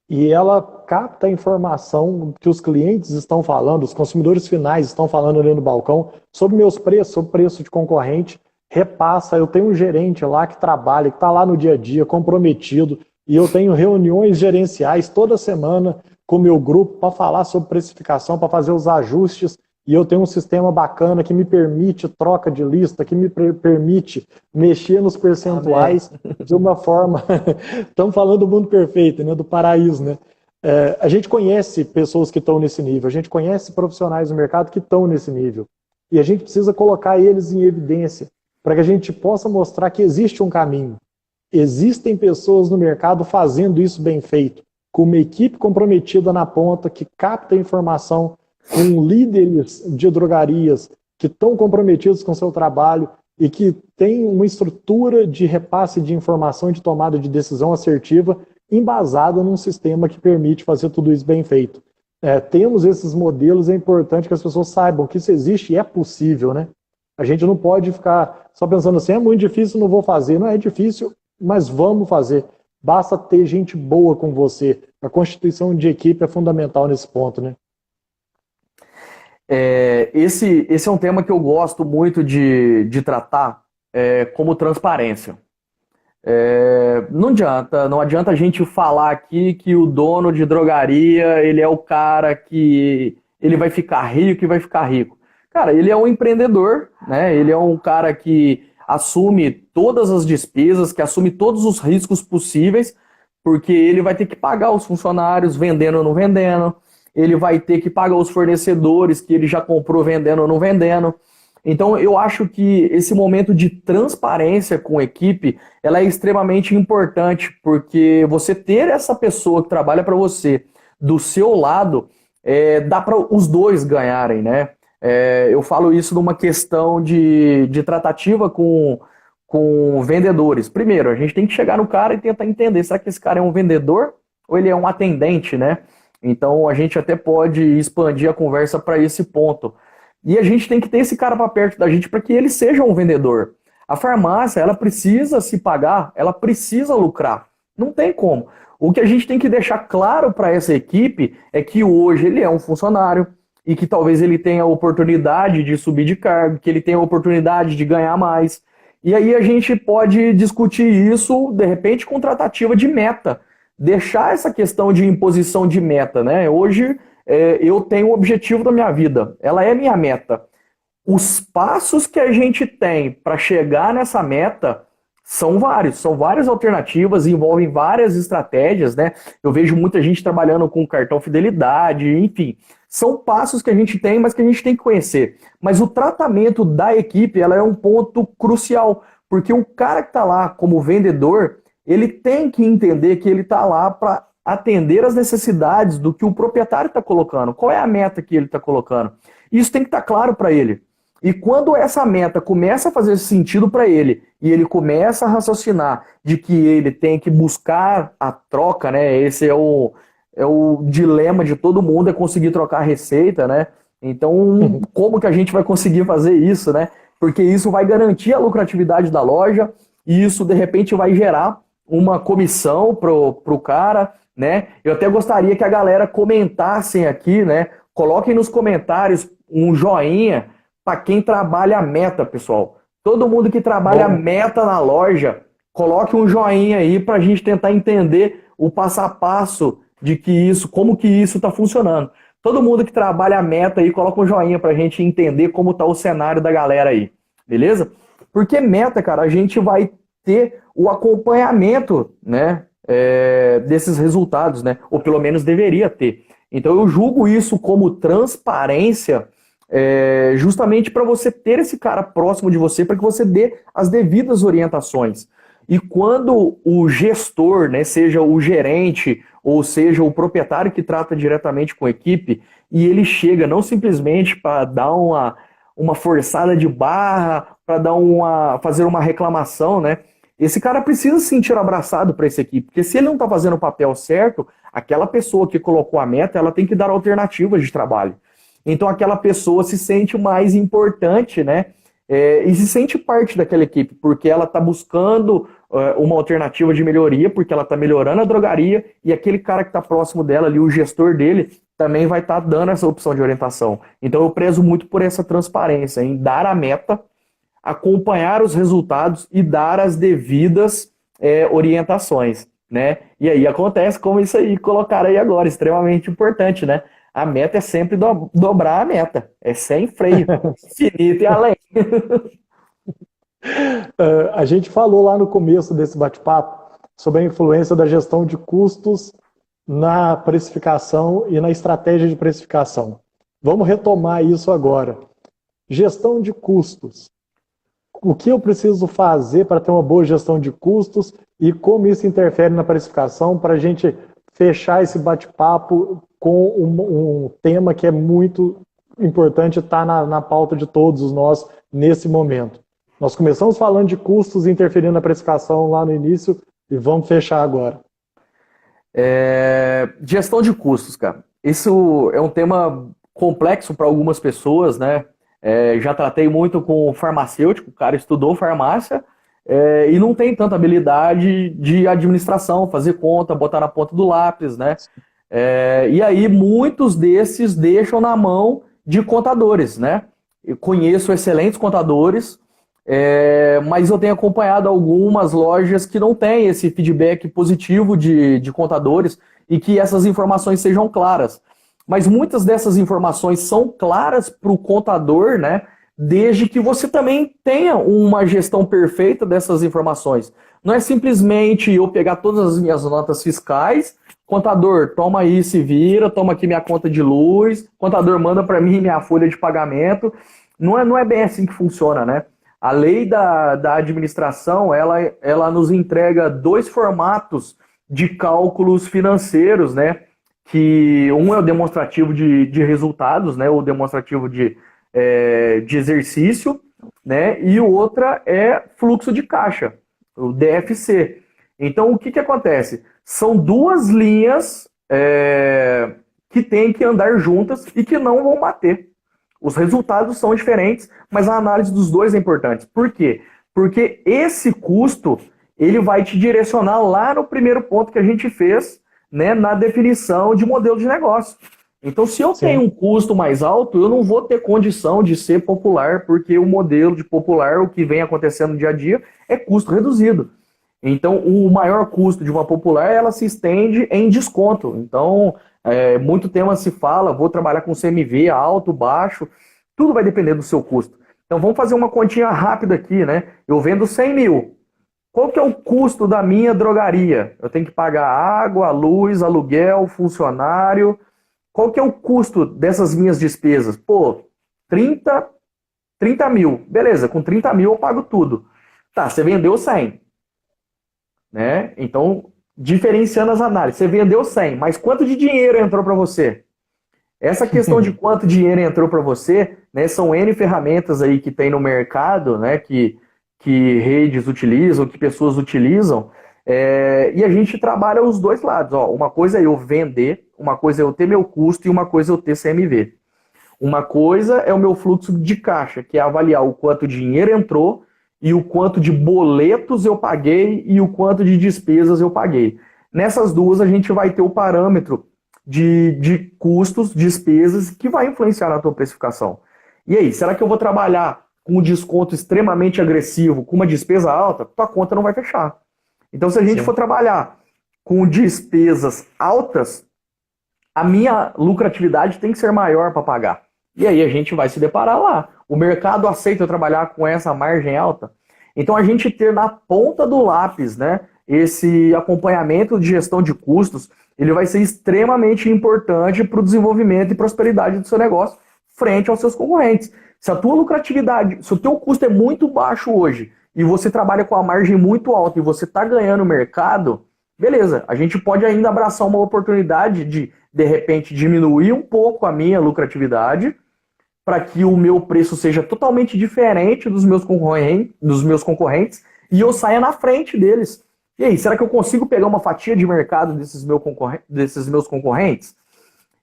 e ela capta a informação que os clientes estão falando, os consumidores finais estão falando ali no balcão, sobre meus preços, sobre o preço de concorrente, repassa. Eu tenho um gerente lá que trabalha, que está lá no dia a dia, comprometido, e eu tenho reuniões gerenciais toda semana com o meu grupo para falar sobre precificação, para fazer os ajustes, e eu tenho um sistema bacana que me permite troca de lista, que me permite mexer nos percentuais de uma forma... Estamos falando do mundo perfeito, né? Do paraíso, né? A gente conhece pessoas que estão nesse nível, a gente conhece profissionais do mercado que estão nesse nível, e a gente precisa colocar eles em evidência para que a gente possa mostrar que existe um caminho. Existem pessoas no mercado fazendo isso bem feito, com uma equipe comprometida na ponta, que capta a informação, com líderes de drogarias que estão comprometidos com o seu trabalho e que tem uma estrutura de repasse de informação e de tomada de decisão assertiva embasada num sistema que permite fazer tudo isso bem feito. Temos esses modelos, é importante que as pessoas saibam que isso existe e é possível, né? A gente não pode ficar só pensando assim, é muito difícil, não vou fazer. Não é difícil, mas vamos fazer. Basta ter gente boa com você. A constituição de equipe é fundamental nesse ponto, né? Esse é um tema que eu gosto muito de tratar como transparência. Não adianta a gente falar aqui que o dono de drogaria ele é o cara que ele vai ficar rico e vai ficar rico. Cara, ele é um empreendedor, né? Ele é um cara que assume todas as despesas, que assume todos os riscos possíveis, porque ele vai ter que pagar os funcionários vendendo ou não vendendo, ele vai ter que pagar os fornecedores que ele já comprou vendendo ou não vendendo. Então, eu acho que esse momento de transparência com a equipe, ela é extremamente importante, porque você ter essa pessoa que trabalha para você do seu lado, dá para os dois ganharem, né? Eu falo isso numa questão de tratativa com vendedores. Primeiro, a gente tem que chegar no cara e tentar entender, será que esse cara é um vendedor ou ele é um atendente, né? Então, a gente até pode expandir a conversa para esse ponto. E a gente tem que ter esse cara para perto da gente para que ele seja um vendedor. A farmácia, ela precisa se pagar, ela precisa lucrar. Não tem como. O que a gente tem que deixar claro para essa equipe é que hoje ele é um funcionário e que talvez ele tenha a oportunidade de subir de cargo, que ele tenha a oportunidade de ganhar mais. E aí a gente pode discutir isso, de repente, com tratativa de meta. Deixar essa questão de imposição de meta, né? Hoje eu tenho o objetivo da minha vida, ela é minha meta. Os passos que a gente tem para chegar nessa meta são várias alternativas, envolvem várias estratégias, né? Eu vejo muita gente trabalhando com cartão fidelidade, enfim. São passos que a gente tem, mas que a gente tem que conhecer. Mas o tratamento da equipe, ela é um ponto crucial, porque o cara que está lá como vendedor, ele tem que entender que ele está lá para atender as necessidades do que o proprietário está colocando. Qual é a meta que ele está colocando? Isso tem que estar claro para ele. E quando essa meta começa a fazer sentido para ele, e ele começa a raciocinar de que ele tem que buscar a troca, né? Esse é o dilema de todo mundo, é conseguir trocar a receita, né? Então, como que a gente vai conseguir fazer isso, né? Porque isso vai garantir a lucratividade da loja, e isso, de repente, vai gerar uma comissão pro cara, né? Eu até gostaria que a galera comentassem aqui, né? Coloquem nos comentários um joinha para quem trabalha a meta, pessoal. Todo mundo que trabalha a meta na loja, coloque um joinha aí para a gente tentar entender o passo a passo de que isso, como que isso está funcionando. Todo mundo que trabalha a meta aí, coloca um joinha para a gente entender como está o cenário da galera aí, beleza? Porque meta, cara, a gente vai ter o acompanhamento, né, desses resultados, né? Ou pelo menos deveria ter. Então eu julgo isso como transparência, justamente para você ter esse cara próximo de você, para que você dê as devidas orientações. E quando o gestor, né, seja o gerente ou seja o proprietário que trata diretamente com a equipe, e ele chega não simplesmente para dar uma forçada de barra, para fazer uma reclamação, né? Esse cara precisa se sentir abraçado para essa equipe, porque se ele não está fazendo o papel certo, aquela pessoa que colocou a meta, ela tem que dar alternativas de trabalho. Então aquela pessoa se sente mais importante, né? E se sente parte daquela equipe, porque ela está buscando uma alternativa de melhoria, porque ela está melhorando a drogaria, e aquele cara que está próximo dela ali, o gestor dele, também vai estar dando essa opção de orientação. Então eu prezo muito por essa transparência, em dar a meta, acompanhar os resultados e dar as devidas orientações, né? E aí acontece como isso aí colocaram aí agora, extremamente importante, né? A meta é sempre dobrar a meta, é sem freio, infinito e além. A gente falou lá no começo desse bate-papo sobre a influência da gestão de custos na precificação e na estratégia de precificação. Vamos retomar isso agora. Gestão de custos. O que eu preciso fazer para ter uma boa gestão de custos e como isso interfere na precificação para a gente fechar esse bate-papo com um tema que é muito importante estar na pauta de todos nós nesse momento. Nós começamos falando de custos interferindo na precificação lá no início e vamos fechar agora. Gestão de custos, cara. Isso é um tema complexo para algumas pessoas, né? Já tratei muito com farmacêutico, o cara estudou farmácia e não tem tanta habilidade de administração, fazer conta, botar na ponta do lápis, né? E aí muitos desses deixam na mão de contadores, né? Eu conheço excelentes contadores, mas eu tenho acompanhado algumas lojas que não têm esse feedback positivo de contadores e que essas informações sejam claras. Mas muitas dessas informações são claras para o contador, né? Desde que você também tenha uma gestão perfeita dessas informações. Não é simplesmente eu pegar todas as minhas notas fiscais, contador, toma aí, se vira, toma aqui minha conta de luz, contador, manda para mim minha folha de pagamento. não é bem assim que funciona, né? A lei da administração, ela nos entrega dois formatos de cálculos financeiros, né? Que um é o demonstrativo de resultados, né? O demonstrativo de exercício, né? E o outra é fluxo de caixa, o DFC. Então, o que acontece? São duas linhas que têm que andar juntas e que não vão bater. Os resultados são diferentes, mas a análise dos dois é importante. Por quê? Porque esse custo, ele vai te direcionar lá no primeiro ponto que a gente fez, né, na definição de modelo de negócio. Então, se eu tenho um custo mais alto, eu não vou ter condição de ser popular, porque o modelo de popular, o que vem acontecendo no dia a dia, é custo reduzido. Então, o maior custo de uma popular, ela se estende em desconto. Então, muito tema se fala, vou trabalhar com CMV alto, baixo, tudo vai depender do seu custo. Então, vamos fazer uma continha rápida aqui, né? Eu vendo 100 mil. Qual que é o custo da minha drogaria? Eu tenho que pagar água, luz, aluguel, funcionário. Qual que é o custo dessas minhas despesas? Pô, 30 mil. Beleza, com 30 mil eu pago tudo. Tá, você vendeu 100. Né? Então, diferenciando as análises. Você vendeu 100, mas quanto de dinheiro entrou para você? Essa questão de quanto dinheiro entrou para você, né, são N ferramentas aí que tem no mercado, né, que redes utilizam, que pessoas utilizam, e a gente trabalha os dois lados. Ó, uma coisa é eu vender, uma coisa é eu ter meu custo e uma coisa é eu ter CMV. Uma coisa é o meu fluxo de caixa, que é avaliar o quanto dinheiro entrou e o quanto de boletos eu paguei e o quanto de despesas eu paguei. Nessas duas a gente vai ter o parâmetro de custos, despesas, que vai influenciar na tua precificação. E aí, será que eu vou trabalhar com um desconto extremamente agressivo, com uma despesa alta? Tua conta não vai fechar. Então, se a gente for trabalhar com despesas altas, a minha lucratividade tem que ser maior para pagar. E aí a gente vai se deparar lá. O mercado aceita trabalhar com essa margem alta? Então, a gente ter na ponta do lápis, né, esse acompanhamento de gestão de custos, ele vai ser extremamente importante para o desenvolvimento e prosperidade do seu negócio frente aos seus concorrentes. Se a tua lucratividade, se o teu custo é muito baixo hoje e você trabalha com a margem muito alta e você está ganhando mercado, beleza, a gente pode ainda abraçar uma oportunidade de repente, diminuir um pouco a minha lucratividade para que o meu preço seja totalmente diferente dos meus concorrentes e eu saia na frente deles. E aí, será que eu consigo pegar uma fatia de mercado desses meus concorrentes?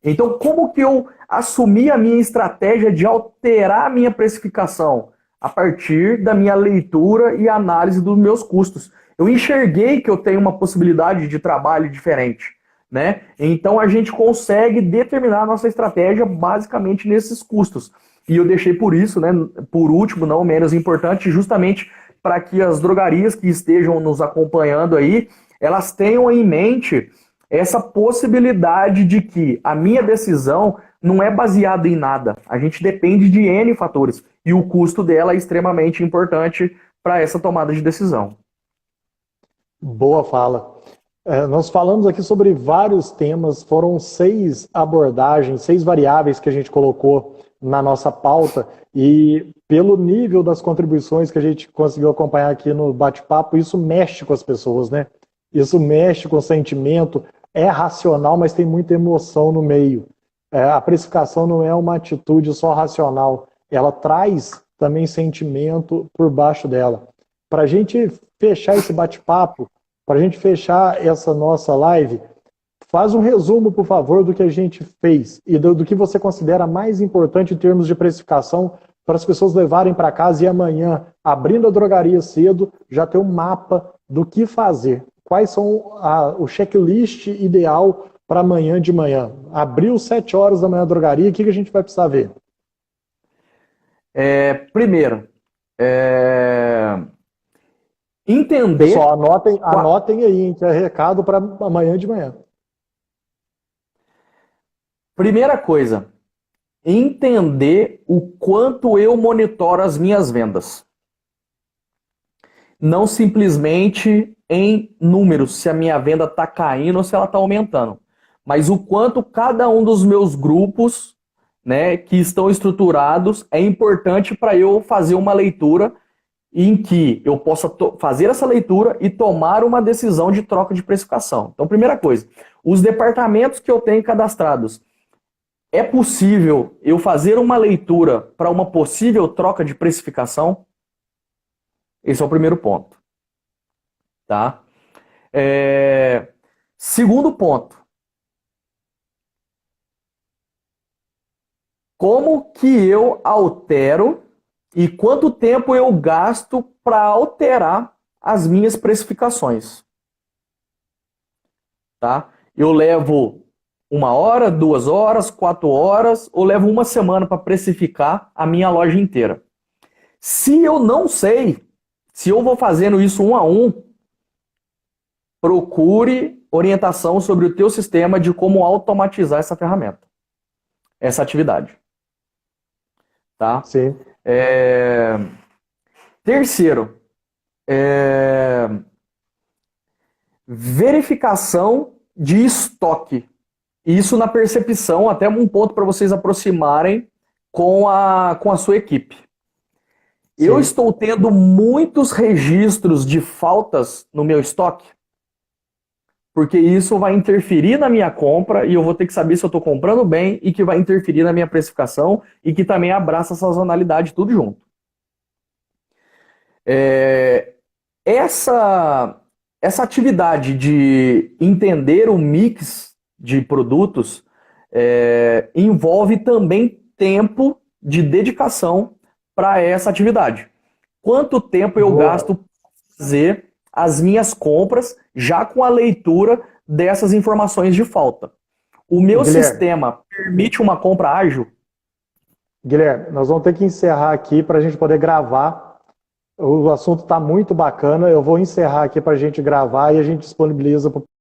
Então, como que eu assumi a minha estratégia de alterar a minha precificação? A partir da minha leitura e análise dos meus custos. Eu enxerguei que eu tenho uma possibilidade de trabalho diferente, né? Então, a gente consegue determinar a nossa estratégia basicamente nesses custos. E eu deixei por isso, né, por último, não menos importante, justamente para que as drogarias que estejam nos acompanhando aí, elas tenham em mente essa possibilidade de que a minha decisão não é baseada em nada. A gente depende de N fatores. E o custo dela é extremamente importante para essa tomada de decisão. Boa fala. Nós falamos aqui sobre vários temas, foram 6 abordagens, 6 variáveis que a gente colocou na nossa pauta, e pelo nível das contribuições que a gente conseguiu acompanhar aqui no bate-papo, isso mexe com as pessoas, né? Isso mexe com o sentimento, é racional, mas tem muita emoção no meio. A precificação não é uma atitude só racional, ela traz também sentimento por baixo dela. Para a gente fechar esse bate-papo, para a gente fechar essa nossa live, faz um resumo, por favor, do que a gente fez e do que você considera mais importante em termos de precificação para as pessoas levarem para casa e amanhã, abrindo a drogaria cedo, já ter um mapa do que fazer. Quais são o checklist ideal para amanhã de manhã? Abriu 7 horas da manhã a drogaria, o que a gente vai precisar ver? Primeiro, entender... Só anotem aí, hein, que é recado para amanhã de manhã. Primeira coisa, entender o quanto eu monitoro as minhas vendas. Não simplesmente em números, se a minha venda está caindo ou se ela está aumentando. Mas o quanto cada um dos meus grupos né, que estão estruturados, é importante para eu fazer uma leitura em que eu possa fazer essa leitura e tomar uma decisão de troca de precificação. Então, primeira coisa, os departamentos que eu tenho cadastrados, é possível eu fazer uma leitura para uma possível troca de precificação? Esse é o primeiro ponto. Tá? Segundo ponto. Como que eu altero e quanto tempo eu gasto para alterar as minhas precificações? Tá? Eu levo 1 hora, 2 horas, 4 horas, ou levo uma semana para precificar a minha loja inteira? Se eu não sei, se eu vou fazendo isso 1 a 1, procure orientação sobre o teu sistema de como automatizar essa ferramenta, essa atividade. Tá? Sim. Terceiro, verificação de estoque. Isso na percepção, até um ponto para vocês aproximarem com a sua equipe. Sim. Eu estou tendo muitos registros de faltas no meu estoque, porque isso vai interferir na minha compra e eu vou ter que saber se eu estou comprando bem e que vai interferir na minha precificação e que também abraça a sazonalidade tudo junto. Essa atividade de entender o mix de produtos envolve também tempo de dedicação para essa atividade. Quanto tempo eu gasto para fazer as minhas compras já com a leitura dessas informações de falta? O meu sistema permite uma compra ágil? Guilherme, nós vamos ter que encerrar aqui para a gente poder gravar. O assunto está muito bacana. Eu vou encerrar aqui para a gente gravar e a gente disponibiliza para